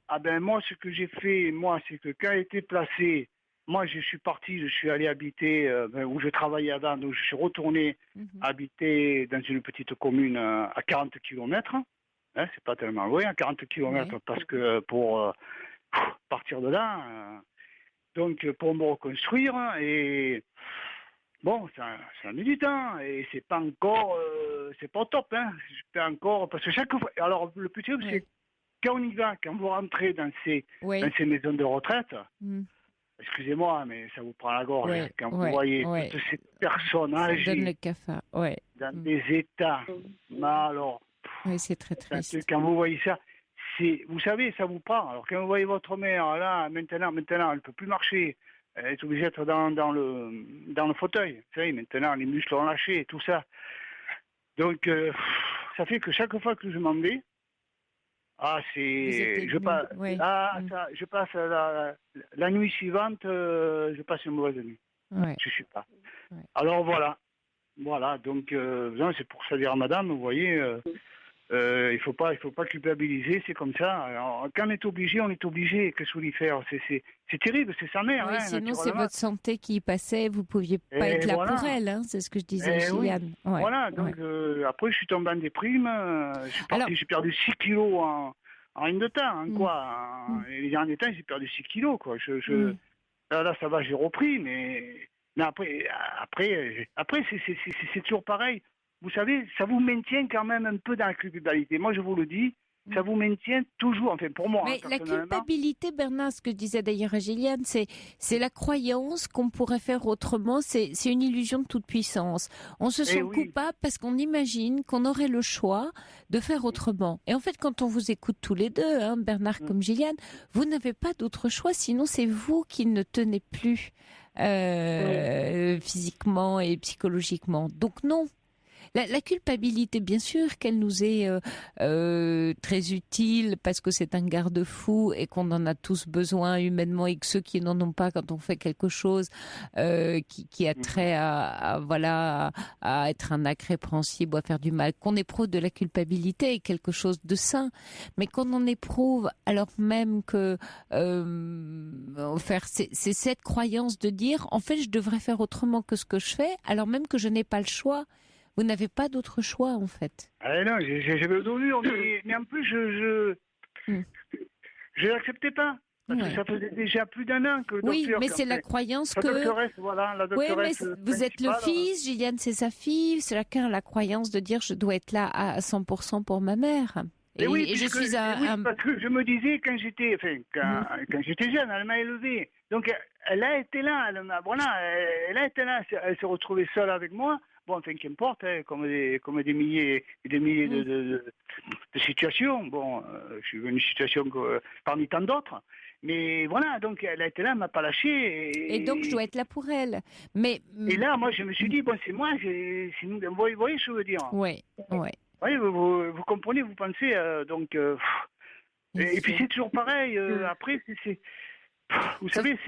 Ah ben moi, ce que j'ai fait, c'est que quand elle était placée, moi je suis parti, je suis allé habiter où je travaillais avant, donc je suis retourné habiter dans une petite commune à 40 km. Hein, c'est pas tellement loin, à 40 km, parce que pour partir de là, donc pour me reconstruire, et bon, ça a mis du temps, et c'est pas encore, c'est pas top, hein. Je peux encore, parce que chaque fois, alors le plus terrible, c'est quand on y va, quand vous rentrez dans ces maisons de retraite, excusez-moi, mais ça vous prend la gorge, quand vous voyez toutes ces personnes âgées donne le cafard, dans des états, alors, c'est très triste. Quand vous voyez ça, vous savez, ça vous prend. Alors quand vous voyez votre mère, là, maintenant, elle ne peut plus marcher, elle est obligée d'être dans le fauteuil, vous savez, maintenant, les muscles ont lâché, tout ça. Donc, ça fait que chaque fois que je m'en vais, je passe la nuit suivante, je passe une mauvaise nuit. Je suis pas. Alors voilà, donc c'est pour ça dire à madame, vous voyez, il faut pas culpabiliser, c'est comme ça. Alors, quand on est obligé, qu'est-ce que vous voulez faire? C'est terrible, c'est sa mère. Sinon c'est votre santé qui y passait, vous pouviez pas être là pour elle, hein, c'est ce que je disais à Gilliane. Voilà, donc après je suis tombé en déprime, j'ai perdu 6 kilos en une de temps, les derniers temps j'ai perdu 6 kilos, quoi. Là ça va, j'ai repris, mais après c'est toujours pareil. Vous savez, ça vous maintient quand même un peu dans la culpabilité. Moi, je vous le dis, ça vous maintient toujours, enfin pour moi. Mais la culpabilité, Bernard, ce que je disais d'ailleurs à Gilliane, c'est la croyance qu'on pourrait faire autrement. C'est une illusion de toute puissance. On se sent coupable parce qu'on imagine qu'on aurait le choix de faire autrement. Et en fait, quand on vous écoute tous les deux, hein, Bernard comme Gilliane, vous n'avez pas d'autre choix. Sinon, c'est vous qui ne tenez plus physiquement et psychologiquement. Donc non. La culpabilité, bien sûr qu'elle nous est très utile parce que c'est un garde-fou et qu'on en a tous besoin humainement, et que ceux qui n'en ont pas quand on fait quelque chose qui a trait à être un acte répréhensible ou à faire du mal, qu'on éprouve de la culpabilité est quelque chose de sain, mais qu'on en éprouve alors même que c'est cette croyance de dire en fait je devrais faire autrement que ce que je fais alors même que je n'ai pas le choix. Vous n'avez pas d'autre choix, en fait. Non, j'avais le dos dur, mais en plus, je l'acceptais pas. Parce que ça faisait déjà plus d'1 an que le docteur... Oui, mais c'est la croyance que... La doctoresse, mais vous êtes le fils, Gilliane, c'est sa fille. Chacun a la croyance de dire je dois être là à 100% pour ma mère. Et je suis parce que je me disais, quand j'étais jeune, elle m'a élevé. Donc, elle a été là, elle s'est retrouvée seule avec moi. Bon, enfin, qu'importe, comme des milliers et des milliers de situations. Bon, je suis dans une situation parmi tant d'autres. Mais voilà, donc elle a été là, elle m'a pas lâché. Et donc je dois être là pour elle. Et là, moi, je me suis dit, bon, c'est moi, c'est nous. Vous voyez ce que je veux dire? Oui. Oui, vous comprenez, vous pensez, donc... et puis c'est toujours pareil, après, vous savez,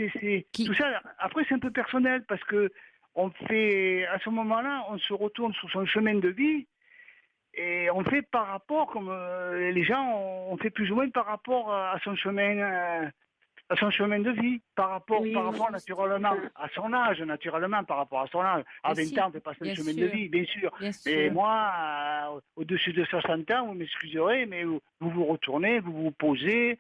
tout ça, après c'est un peu personnel, parce que à ce moment-là, on se retourne sur son chemin de vie, et on fait par rapport, comme les gens, on fait plus ou moins par rapport à son chemin de vie, par rapport naturellement à son âge, par rapport à son âge. À 20 ans, on fait pas son chemin de vie, bien sûr. Et moi, au-dessus de 60 ans, vous m'excuserez, mais vous vous retournez, vous vous posez.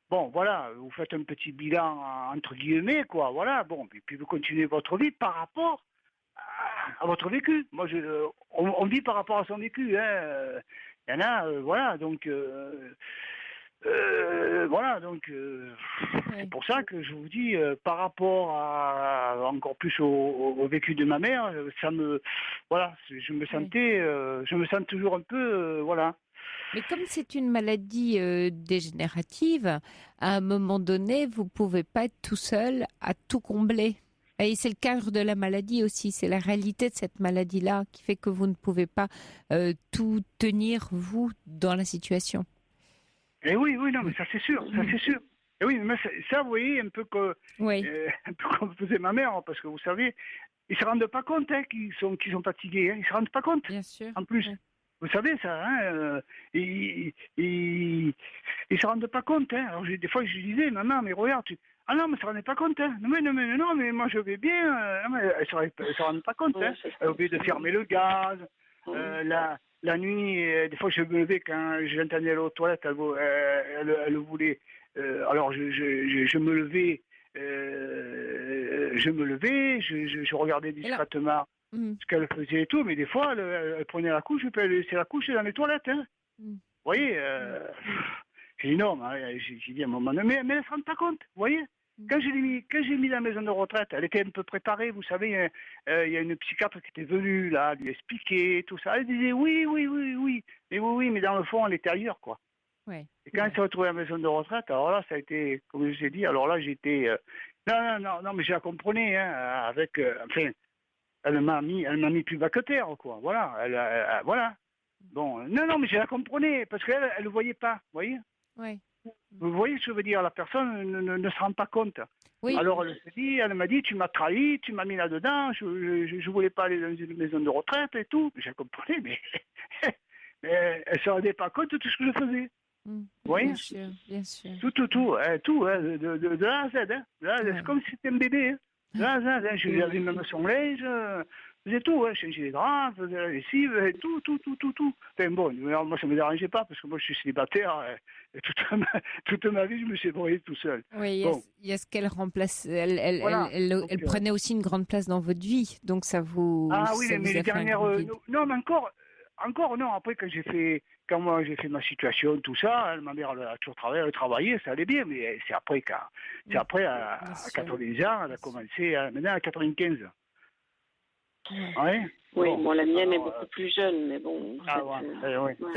Bon, voilà, vous faites un petit bilan, entre guillemets, quoi, voilà, bon, et puis vous continuez votre vie par rapport à votre vécu. Moi, on vit par rapport à son vécu, hein. Il y en a, voilà, donc... c'est pour ça que je vous dis, par rapport encore plus au vécu de ma mère, je me sens toujours un peu, voilà. Mais comme c'est une maladie dégénérative, à un moment donné, vous pouvez pas être tout seul à tout combler. Et c'est le cadre de la maladie aussi, c'est la réalité de cette maladie-là qui fait que vous ne pouvez pas tout tenir, vous, dans la situation. Eh oui, non, mais ça c'est sûr, Et oui, mais ça, vous voyez, un peu comme faisait ma mère, parce que vous savez, ils ne se rendent pas compte qu'ils sont fatigués, ils ne se rendent pas compte. Bien sûr. En plus. Ouais. Vous savez ça, ils se rendent pas compte. Alors des fois, je disais, maman, mais regarde, ah non, mais ça ne rendait pas compte. Non, mais moi je vais bien. Mais elle ne se rendait pas compte. Elle a oublié de fermer le gaz. La nuit, des fois, je me levais quand j'entendais aller aux toilettes. Elle voulait. Alors je me levais. Je regardais discrètement ce qu'elle faisait et tout, mais des fois, elle prenait la couche, elle laissait la couche dans les toilettes. Vous voyez, j'ai dit non, j'ai dit à un moment donné, mais elle ne se rend pas compte, vous voyez. Quand j'ai mis la maison de retraite, elle était un peu préparée, vous savez, il y a une psychiatre qui était venue là, lui expliquer tout ça. Elle disait oui, mais dans le fond, elle était ailleurs, quoi. Ouais. Et quand elle s'est retrouvée à la maison de retraite, alors là, ça a été, comme je vous ai dit, alors là, j'étais... Non, mais je la comprenais, avec... elle m'a mis plus bas que terre, quoi. Voilà, voilà. Bon, non, mais je la comprenais, parce qu'elle ne le voyait pas, vous voyez. Ouais. Vous voyez ce que je veux dire, la personne ne se rend pas compte. Oui. Alors elle m'a dit, tu m'as trahi, tu m'as mis là-dedans, je voulais pas aller dans une maison de retraite et tout. Je la comprenais, mais elle ne se rendait pas compte de tout ce que je faisais. Vous voyez ? Bien sûr. Tout, de A à Z. C'est comme si c'était un bébé. De A à Z. Je lui avais même son linge, je faisais tout, changer les draps, je faisais la lessive, tout. Enfin bon, moi ça ne me dérangeait pas, parce que moi je suis célibataire, et toute ma vie je me suis débrouillé tout seul. Oui, il y a ce qu'elle remplace, elle prenait aussi une grande place dans votre vie, donc ça vous... Ah oui, mais les dernières... non, mais encore non, après quand moi j'ai fait ma situation, tout ça, ma mère elle a toujours travaillé, ça allait bien, mais c'est après à 80 ans, elle a commencé, maintenant à 95. Ouais. Oui, bon, la mienne est beaucoup plus jeune, mais bon.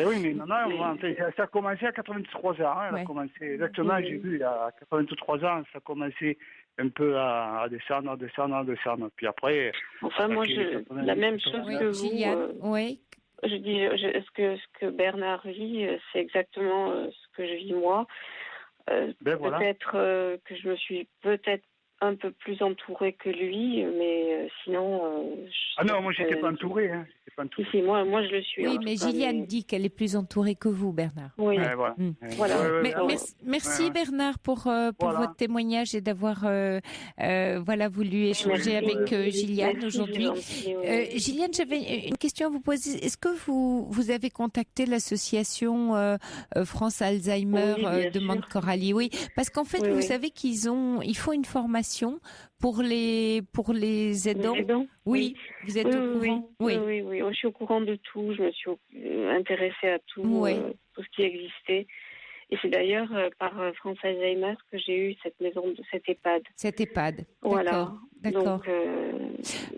Oui, mais maman, ça a commencé à 83 ans. Elle a commencé, exactement, j'ai vu, à 83 ans, ça a commencé un peu à descendre. Puis après... Enfin, moi, la même chose que vous. Oui. Je dis, ce que Bernard vit, c'est exactement ce que je vis moi. Peut-être que je me suis un peu plus entourée que lui, mais sinon... non, moi j'étais pas entourée. Si, moi je le suis. Oui, mais Gilliane dit qu'elle est plus entourée que vous, Bernard. Oui. Merci Bernard pour votre témoignage et d'avoir voulu échanger avec Gilliane aujourd'hui. Gilliane, j'avais une question à vous poser. Est-ce que vous avez contacté l'association France Alzheimer de Monte-Coralie? Oui, parce qu'en fait, vous savez qu'ils font une formation pour les aidants. Oui, vous êtes au courant. Oui, je suis au courant de tout. Je me suis intéressée à tout, tout ce qui existait. Et c'est d'ailleurs par France Alzheimer que j'ai eu cette EHPAD. Cette EHPAD. Voilà. D'accord. Donc,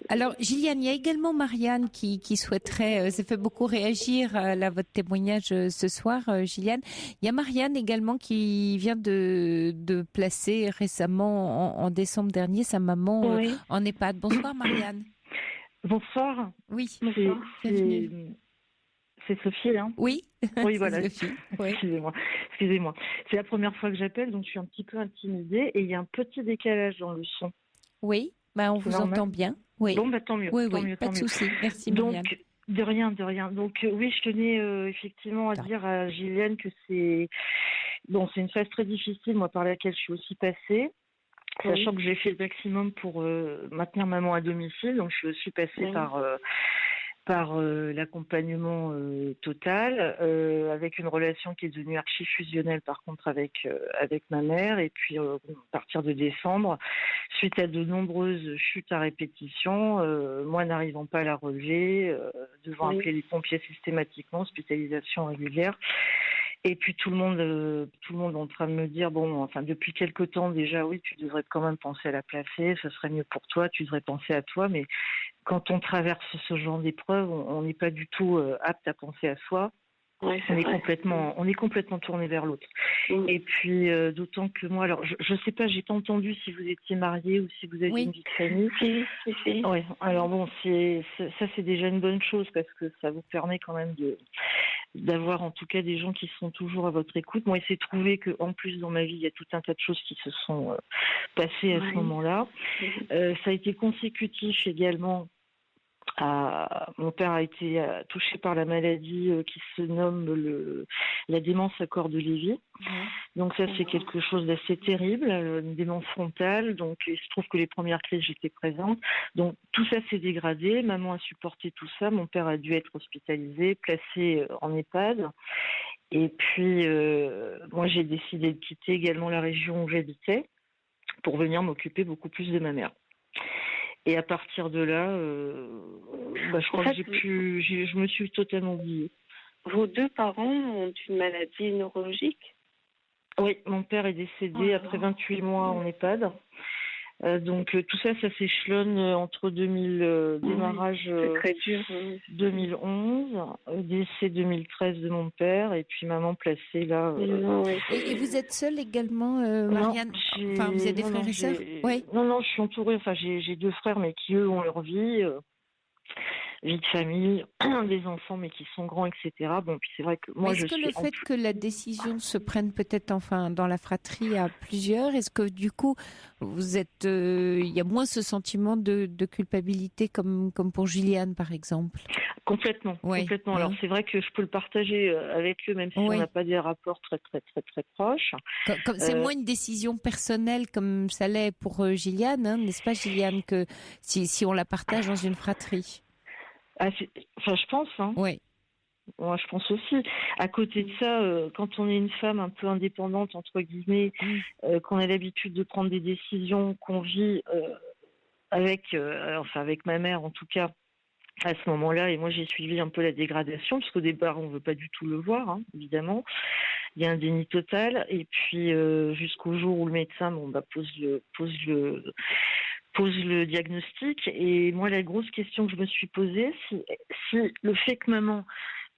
alors, Gilliane, il y a également Marianne qui souhaiterait, ça fait beaucoup réagir votre témoignage ce soir, Gilliane. Il y a Marianne également qui vient de placer récemment, en décembre dernier, sa maman en EHPAD. Bonsoir, Marianne. Bonsoir. Oui, bonsoir. Bienvenue. C'est Sophie, hein ? Oui. Oui, voilà. Sophie. Oui. Excusez-moi. C'est la première fois que j'appelle, donc je suis un petit peu intimidée et il y a un petit décalage dans le son. Oui, on vous entend bien. Oui. Bon, tant mieux. Oui, pas de souci. Merci, Marianne. Donc, de rien. Donc, oui, je tenais effectivement à dire à Gilliane que c'est une phase très difficile, moi, par laquelle je suis aussi passée. Sachant que j'ai fait le maximum pour maintenir maman à domicile, donc je suis aussi passée par l'accompagnement total, avec une relation qui est devenue archi-fusionnelle par contre avec ma mère, et puis à partir de décembre, suite à de nombreuses chutes à répétition, moi n'arrivant pas à la relever, devant appeler les pompiers systématiquement, hospitalisation régulière. Et puis tout le monde est en train de me dire, depuis quelque temps déjà, oui, tu devrais quand même penser à la placer, ce serait mieux pour toi, tu devrais penser à toi, mais quand on traverse ce genre d'épreuve, on n'est pas du tout apte à penser à soi. Ouais, on est complètement tourné vers l'autre. Et puis, d'autant que moi, alors, je sais pas, j'ai pas entendu si vous étiez marié ou si vous aviez une vie de famille. Si. Ouais. Alors bon, ça c'est déjà une bonne chose parce que ça vous permet quand même d'avoir en tout cas des gens qui sont toujours à votre écoute. Moi, il s'est trouvé que en plus dans ma vie, il y a tout un tas de choses qui se sont passées à ce moment-là. Ça a été consécutif également. Mon père a été touché par la maladie qui se nomme la démence à corps de Lévy. Donc ça, c'est quelque chose d'assez terrible, une démence frontale. Donc il se trouve que les premières crises, j'étais présente. Donc tout ça s'est dégradé. Maman a supporté tout ça. Mon père a dû être hospitalisé, placé en EHPAD. Et puis moi, j'ai décidé de quitter également la région où j'habitais pour venir m'occuper beaucoup plus de ma mère. Et à partir de là, je crois que je me suis totalement oubliée. Vos deux parents ont une maladie neurologique ? Oui, mon père est décédé après 28 mois en EHPAD. Donc tout ça s'échelonne entre démarrage très dur, 2011, décès 2013 de mon père et puis maman placée là. Et vous êtes seule également, Marianne ? Enfin, vous avez des frères et sœurs ? Oui. Non, je suis entourée. Enfin, j'ai deux frères, mais qui eux ont leur vie. Vie de famille, des enfants mais qui sont grands, etc. Bon, puis c'est vrai que moi est-ce que le fait que la décision se prenne peut-être dans la fratrie à plusieurs, est-ce que du coup vous êtes, il y a moins ce sentiment de culpabilité comme pour Gilliane par exemple ? Complètement. Alors c'est vrai que je peux le partager avec eux même si on n'a pas des rapports très très très très proches. Comme c'est moins une décision personnelle comme ça l'est pour Gilliane, hein, n'est-ce pas Gilliane, que si on la partage dans une fratrie. Je pense. Hein. Oui. Moi, je pense aussi. À côté de ça, quand on est une femme un peu indépendante, entre guillemets, qu'on a l'habitude de prendre des décisions, qu'on vit avec ma mère en tout cas, à ce moment-là, et moi j'ai suivi un peu la dégradation, parce qu'au départ, on ne veut pas du tout le voir, hein, évidemment. Il y a un déni total, et puis jusqu'au jour où le médecin pose le diagnostic. Et moi, la grosse question que je me suis posée, si le fait que maman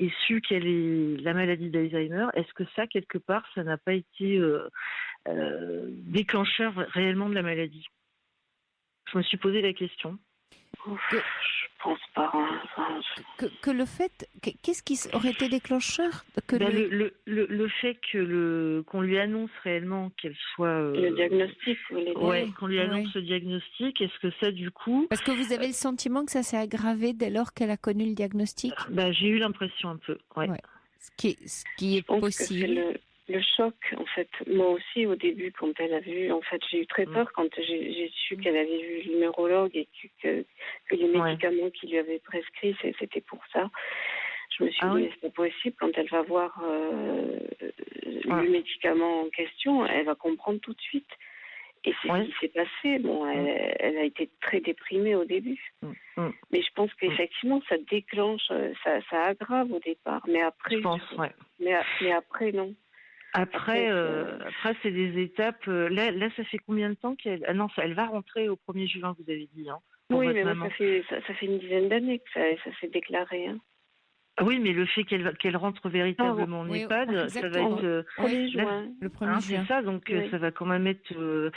ait su qu'elle ait la maladie d'Alzheimer, est-ce que ça, quelque part, ça n'a pas été déclencheur réellement de la maladie ? Je me suis posé la question. Je pense pas. Que le fait, qu'est-ce qui aurait été déclencheur le fait qu'on lui annonce réellement qu'elle soit le diagnostic, qu'on lui annonce le diagnostic. Est-ce que ça, du coup, parce que vous avez le sentiment que ça s'est aggravé dès lors qu'elle a connu le diagnostic? J'ai eu l'impression un peu. Ouais. Ce qui est possible. Le choc, en fait, moi aussi au début, quand elle a vu, en fait, j'ai eu très peur quand j'ai su qu'elle avait vu le neurologue et que les médicaments qu'il lui avait prescrits, c'était pour ça. Je me suis dit, c'est pas possible, quand elle va voir le médicament en question, elle va comprendre tout de suite. Et c'est ce qui s'est passé. Bon, elle a été très déprimée au début. Mais je pense qu'effectivement, ça déclenche, ça aggrave au départ. Mais après, mais après, non. Après, c'est des étapes. Là, ça fait combien de temps qu'elle... Ah non, elle va rentrer au 1er juin, vous avez dit. Hein, oui, mais ça fait une dizaine d'années que ça s'est déclaré. Hein. Oui, mais le fait qu'elle rentre véritablement en EHPAD, ça va être... le 1er juin. Le 1er juin. C'est ça, donc ça va quand même être...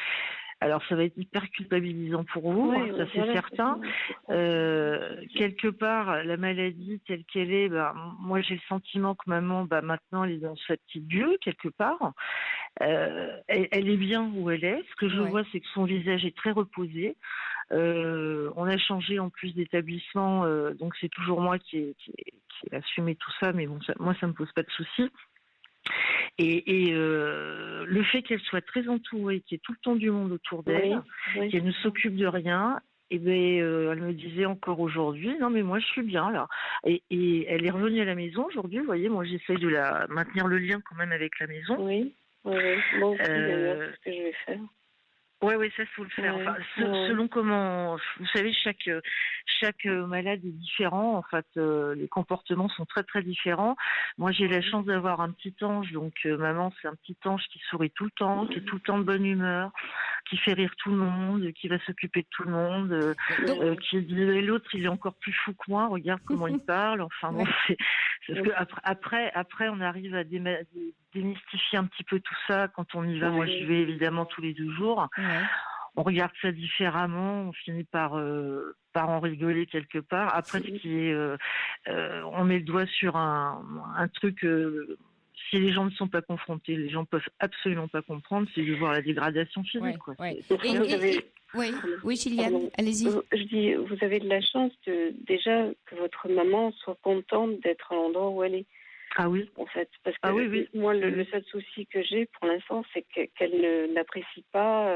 Alors, ça va être hyper culpabilisant pour vous, ça c'est certain. Quelque part, la maladie telle qu'elle est, moi j'ai le sentiment que maman, maintenant, elle est dans sa petite bulle, quelque part. Elle est bien où elle est. Ce que je vois, c'est que son visage est très reposé. On a changé en plus d'établissement, donc c'est toujours moi qui ai assumé tout ça, mais bon, moi ça me pose pas de soucis. Et le fait qu'elle soit très entourée, qu'il y ait tout le temps du monde autour d'elle, qu'elle ne s'occupe de rien, elle me disait encore aujourd'hui, non mais moi je suis bien là. Et elle est revenue à la maison aujourd'hui, vous voyez, moi j'essaie de maintenir le lien quand même avec la maison. Oui. Bon, c'est ce que je vais faire. Oui, ça faut le faire. Enfin, selon comment, vous savez, chaque malade est différent. En fait, les comportements sont très très différents. Moi, j'ai la chance d'avoir un petit ange, donc maman, c'est un petit ange qui sourit tout le temps, qui est tout le temps de bonne humeur, qui fait rire tout le monde, qui va s'occuper de tout le monde, qui dit l'autre il est encore plus fou que moi, regarde comment il parle. Enfin bon, c'est parce que après on arrive à démystifier un petit peu tout ça quand on y va. Moi j'y vais évidemment tous les 2 jours. On regarde ça différemment, on finit par en rigoler quelque part. Après, ce qui est, on met le doigt sur un truc. Si les gens ne sont pas confrontés, les gens peuvent absolument pas comprendre, c'est de voir la dégradation physique. Quoi. Oui, Gilliane, allez-y. Je dis, vous avez de la chance déjà que votre maman soit contente d'être à l'endroit où elle est. Ah oui. En fait, parce que moi, le seul souci que j'ai pour l'instant, c'est qu'elle n'apprécie pas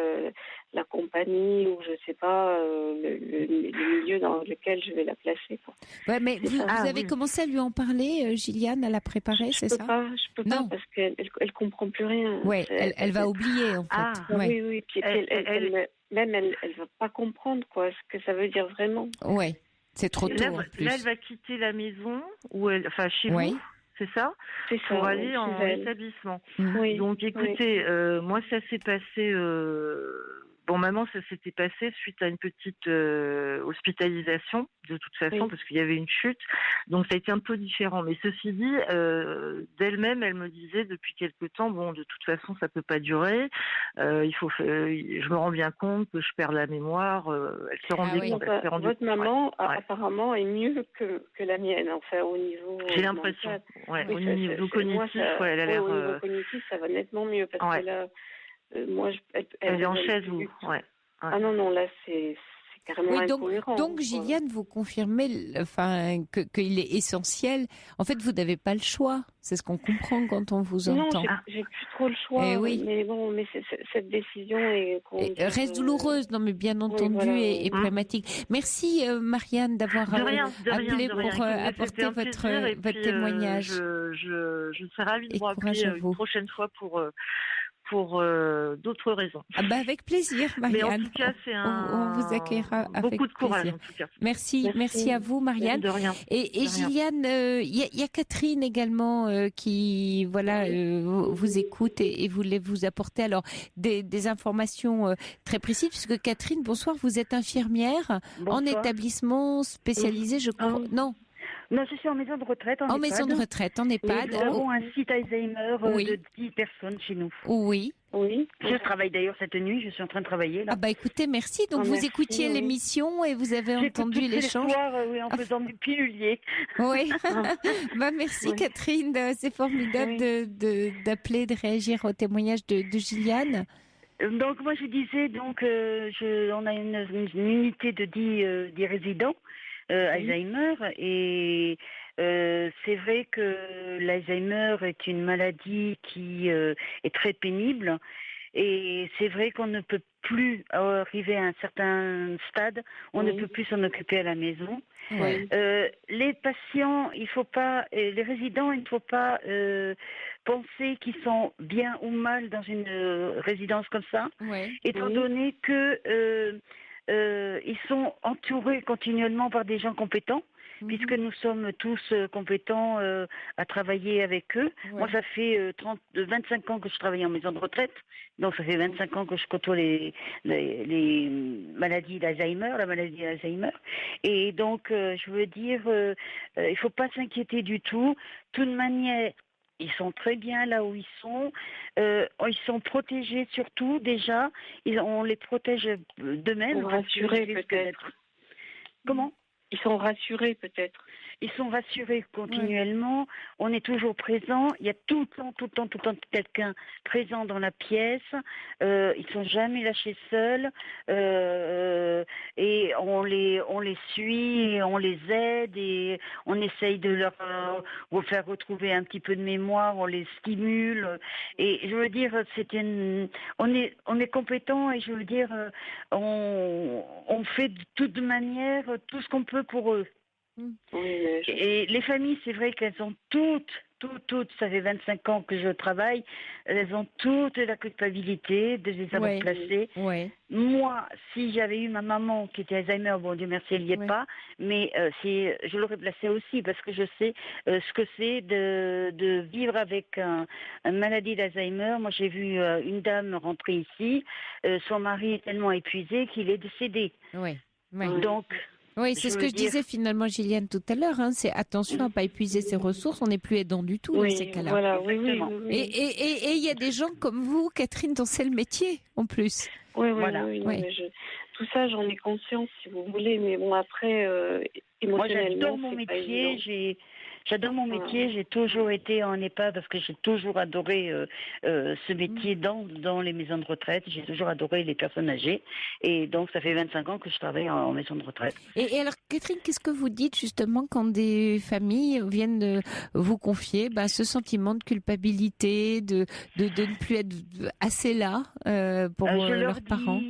la compagnie ou je sais pas le milieu dans lequel je vais la placer. Quoi. Ouais, mais vous avez commencé à lui en parler, Gilliane, à la préparer, c'est ça? Je peux pas parce qu'elle comprend plus rien. Ouais, elle va oublier en fait. Oui. Puis elle va pas comprendre quoi ce que ça veut dire vraiment. Ouais, c'est trop tôt. Là, en plus. Elle va quitter la maison chez vous. C'est ça? Pour aller en établissement. Oui. Donc, écoutez, moi, ça s'est passé... Bon, maman, ça s'était passé suite à une petite hospitalisation, de toute façon, parce qu'il y avait une chute. Donc, ça a été un peu différent. Mais ceci dit, d'elle-même, elle me disait depuis quelque temps, bon, de toute façon, ça peut pas durer. Je me rends bien compte que je perds la mémoire. Elle se rendait compte. Votre maman, apparemment, est mieux que la mienne, enfin, au niveau... J'ai l'impression. Au niveau cognitif, elle a l'air... Au niveau cognitif, ça va nettement mieux, parce que là... moi, elle est en chaise ou Ah non, là c'est carrément incohérent. Donc Gilliane, vous confirmez, qu'il est essentiel. En fait, vous n'avez pas le choix. C'est ce qu'on comprend quand on vous entend. Non, j'ai plus trop le choix. Mais bon, cette décision reste douloureuse, non, mais bien entendu, et problématique. Merci Marianne d'avoir appelé pour apporter votre témoignage. Je serais ravie de vous rappeler une prochaine fois pour d'autres raisons. Avec plaisir, Marianne. Mais en tout cas, on vous accueillera avec beaucoup de courage, plaisir. En tout cas. Merci à vous, Marianne. De rien. Et Gilliane, il y a Catherine également qui vous écoute et voulait vous apporter alors des informations très précises, puisque Catherine, bonsoir, vous êtes infirmière en établissement spécialisé, je crois. Non, je suis en maison de retraite. En maison de retraite, en EHPAD. Nous avons un site Alzheimer de 10 personnes chez nous. Oui. Je travaille d'ailleurs cette nuit, je suis en train de travailler là. Écoutez, merci. Donc vous écoutiez l'émission et vous avez entendu l'échange. En faisant du pilulier. Oui. Merci Catherine, c'est formidable d'appeler, de réagir au témoignage de Gilliane. Donc moi je disais, on a une unité de 10 résidents. Alzheimer et c'est vrai que l'Alzheimer est une maladie qui est très pénible et c'est vrai qu'on ne peut plus arriver à un certain stade, on ne peut plus s'en occuper à la maison. Les patients, les résidents, il ne faut pas penser qu'ils sont bien ou mal dans une résidence comme ça, étant donné que ils sont entourés continuellement par des gens compétents, puisque nous sommes tous compétents à travailler avec eux. Moi, ça fait 25 ans que je travaille en maison de retraite, donc ça fait 25 ans que je côtoie les maladies d'Alzheimer, la maladie d'Alzheimer. Et donc, je veux dire, il ne faut pas s'inquiéter du tout. De toute manière, ils sont très bien là où ils sont. Ils sont protégés surtout déjà. On les protège d'eux-mêmes. Rassurés peut-être. Comment ? Ils sont rassurés peut-être. Ils sont rassurés continuellement. On est toujours présent. Il y a tout le temps quelqu'un présent dans la pièce. Ils sont jamais lâchés seuls. Et on les suit, et on les aide et on essaye de leur faire retrouver un petit peu de mémoire. On les stimule. Et je veux dire, on est compétent et je veux dire, on fait de toute manière tout ce qu'on peut pour eux. Et les familles, c'est vrai qu'elles ont toutes toutes, ça fait 25 ans que je travaille, elles ont toutes la culpabilité de les avoir placées. Ouais. Moi, si j'avais eu ma maman qui était Alzheimer, bon Dieu merci, elle n'y est pas, mais je l'aurais placée aussi parce que je sais ce que c'est de vivre avec une maladie d'Alzheimer. Moi, j'ai vu une dame rentrer ici, son mari est tellement épuisé qu'il est décédé. Oui. Donc... Oui, c'est ce que je disais finalement, Gilliane, tout à l'heure. C'est attention à ne pas épuiser ses ressources. On n'est plus aidant du tout dans ces cas-là. Voilà, oui. Et il y a des gens comme vous, Catherine, dont c'est le métier, en plus. Oui. Mais tout ça, j'en ai conscience, si vous voulez. Mais bon, après, émotionnellement, moi, j'adore mon métier. J'adore mon métier, j'ai toujours été en EHPAD parce que j'ai toujours adoré ce métier dans les maisons de retraite. J'ai toujours adoré les personnes âgées. Et donc, ça fait 25 ans que je travaille en maison de retraite. Et alors, Catherine, qu'est-ce que vous dites justement quand des familles viennent vous confier ce sentiment de culpabilité, de ne plus être assez là pour leurs parents?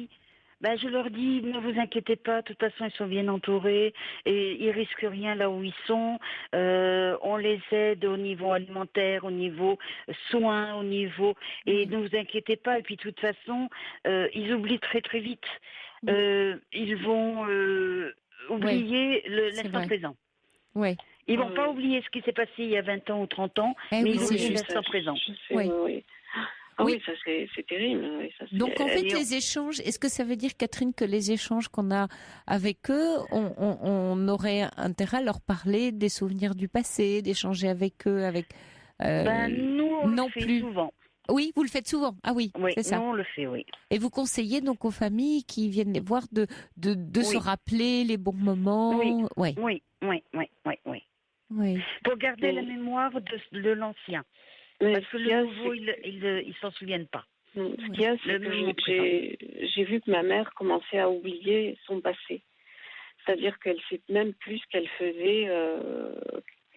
Je leur dis, ne vous inquiétez pas, de toute façon, ils sont bien entourés et ils risquent rien là où ils sont. On les aide au niveau alimentaire, au niveau soins, au niveau... Et ne vous inquiétez pas. Et puis, de toute façon, ils oublient très, très vite. Ils vont oublier l'instant présent. Oui. Ils vont pas oublier ce qui s'est passé il y a 20 ans ou 30 ans, mais ils oublient l'instant présent. Oui, ça c'est terrible. Donc en fait, les échanges, est-ce que ça veut dire, Catherine, que les échanges qu'on a avec eux, on aurait intérêt à leur parler des souvenirs du passé, d'échanger avec eux, nous, on le fait souvent. Oui, vous le faites souvent. Ah oui, c'est ça. Nous, on le fait, oui. Et vous conseillez donc aux familles qui viennent les voir de se rappeler les bons moments. Oui. Pour garder la mémoire de l'ancien. Parce que le nouveau, ils s'en souviennent pas. Ce qu'il y a, c'est que j'ai vu que ma mère commençait à oublier son passé. C'est-à-dire qu'elle sait même plus ce qu'elle faisait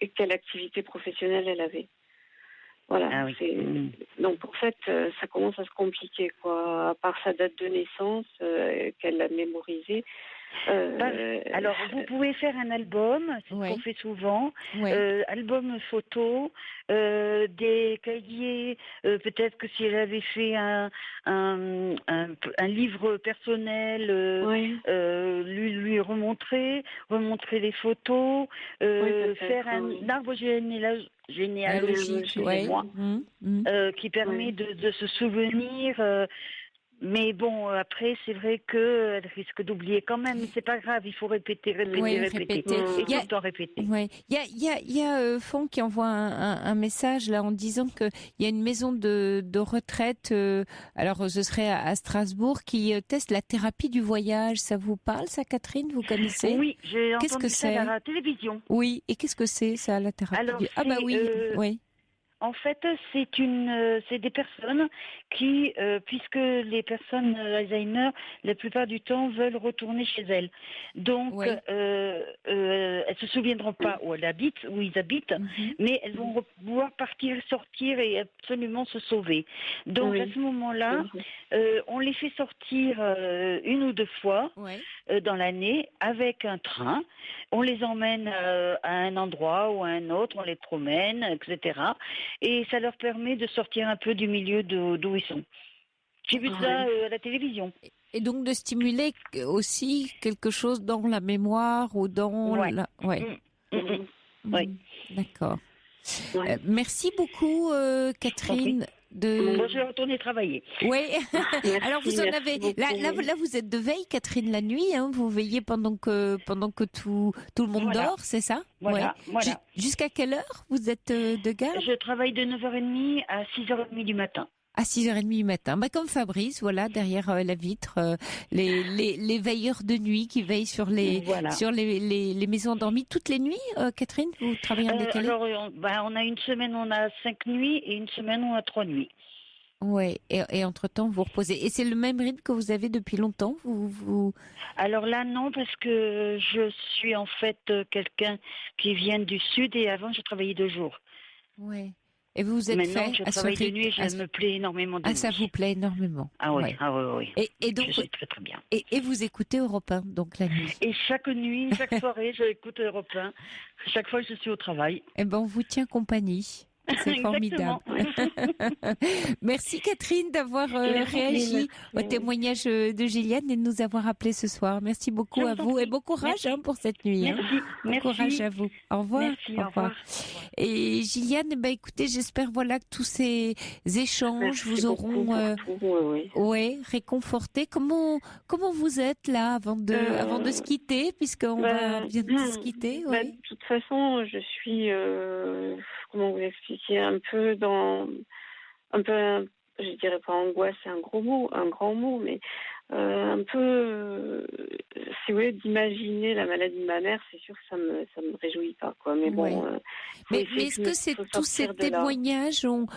et quelle activité professionnelle elle avait. Voilà. Donc en fait, ça commence à se compliquer, quoi. À part sa date de naissance, qu'elle a mémorisée. Alors, vous pouvez faire un album, c'est ce qu'on fait souvent, album photo, des cahiers, peut-être que si elle avait fait un livre personnel, lui remontrer les photos, faire un arbre généalogique, qui permet de se souvenir. Mais bon, après, c'est vrai qu'elle risque d'oublier quand même. Mais c'est pas grave, il faut répéter. Et tout le temps répéter. Il y a Fon qui envoie un message là en disant qu'il y a une maison de retraite, alors ce serait à Strasbourg, qui teste la thérapie du voyage. Ça vous parle, ça, Catherine? Vous connaissez? Oui, j'ai entendu ça à la télévision. Oui, et qu'est-ce que c'est, ça, la thérapie du... Ah bah oui. En fait, c'est des personnes qui, puisque les personnes Alzheimer, la plupart du temps, veulent retourner chez elles. Donc, elles se souviendront pas où ils habitent, mais elles vont pouvoir partir, sortir et absolument se sauver. Donc, à ce moment-là, on les fait sortir une ou deux fois dans l'année avec un train. On les emmène à un endroit ou à un autre, on les promène, etc. Et ça leur permet de sortir un peu du milieu d'où ils sont. J'ai vu ça à la télévision. Et donc de stimuler aussi quelque chose dans la mémoire ou dans la... D'accord. Merci beaucoup, Catherine. Moi, je vais retourner travailler. Oui. Alors vous en avez. Là, vous êtes de veille, Catherine, la nuit. Vous veillez pendant que tout le monde dort, c'est ça? Voilà. Jusqu'à quelle heure vous êtes de garde? Je travaille de 9h30 à 6h30 du matin. À 6h30 du matin. Comme Fabrice, voilà, derrière la vitre, les veilleurs de nuit qui veillent sur les maisons endormies toutes les nuits. Catherine, vous travaillez en décalé? Alors, on a une semaine, on a 5 nuits et une semaine, on a 3 nuits. Oui, et entre-temps, vous reposez. Et c'est le même rythme que vous avez depuis longtemps Alors là, non, parce que je suis en fait quelqu'un qui vient du Sud et avant, je travaillais 2 jours. Oui. Et vous vous êtes Maintenant, je travaille de nuit et ça me plaît énormément de nuit. Ça vous plaît énormément? Ah oui. Et donc, je sais très très bien. Et vous écoutez Europe 1, donc la nuit? Et chaque soirée, j'écoute Europe 1. Chaque fois que je suis au travail. On vous tient compagnie. C'est formidable. Merci Catherine d'avoir réagi au témoignage de Gilliane et de nous avoir appelé ce soir. Merci beaucoup à vous et bon courage pour cette nuit. Bon courage à vous. Au revoir. Merci, au revoir. Et Gilliane, écoutez, j'espère que tous ces échanges vous auront réconforté. Comment vous êtes là avant de se quitter, puisqu'on va bientôt se quitter? De toute façon, je suis comment vous expliquer, un peu, je dirais pas angoisse, c'est un grand mot, mais un peu, si vous voulez, d'imaginer la maladie de ma mère, c'est sûr que ça me réjouit pas, quoi. Mais bon. Mais est-ce que tous ces témoignages ont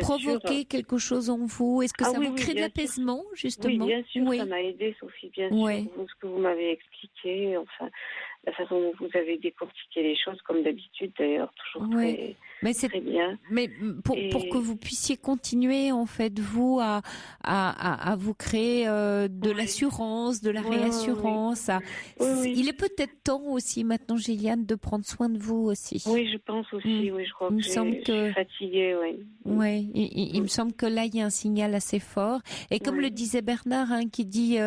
provoqué quelque chose en vous? Est-ce que ça vous crée de l'apaisement, justement? Oui, bien sûr, ça m'a aidé, Sophie, bien sûr. Ce que vous m'avez expliqué, enfin, la façon dont vous avez décortiqué les choses, comme d'habitude, d'ailleurs, toujours très bien. Mais pour que vous puissiez continuer, en fait, vous, à vous créer de l'assurance, de la réassurance. Il est peut-être temps aussi, maintenant, Gilliane, de prendre soin de vous aussi. Oui, je pense aussi. Oui, je crois que je suis fatiguée. Oui, il me semble que là, il y a un signal assez fort. Et comme le disait Bernard, qui dit,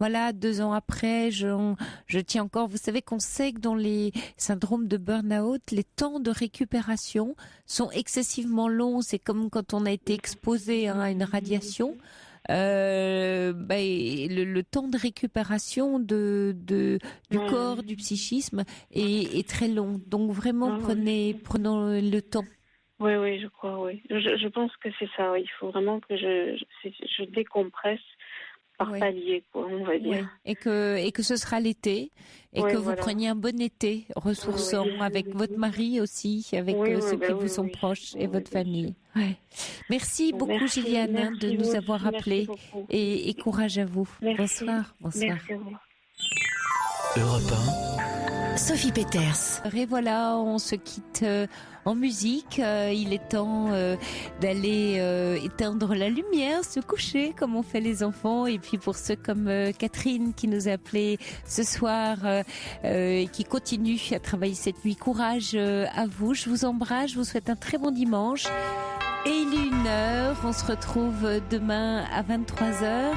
2 ans après, je tiens encore. Vous savez qu'on sait que dans les syndromes de burn-out, les temps de récupération sont excessivement longs. C'est comme quand on a été exposé à une radiation. Le temps de récupération du corps, du psychisme est très long. Donc vraiment, prenons le temps. Oui, je crois, oui. Je pense que c'est ça. Il faut vraiment que je décompresse par palier, quoi, on va dire. Et que ce sera l'été, et que vous preniez un bon été ressourçant avec votre mari aussi, avec ceux qui vous sont proches et votre famille. Merci beaucoup, Gilliane, de nous avoir appelés et courage à vous. Bonsoir. Merci à vous. Europe 1. Sophie Peters. Et voilà, on se quitte en musique. Il est temps d'aller éteindre la lumière, se coucher comme on fait les enfants. Et puis pour ceux comme Catherine qui nous a appelé ce soir et qui continue à travailler cette nuit, courage à vous. Je vous embrasse, je vous souhaite un très bon dimanche. Et il est 1h, on se retrouve demain à 23h.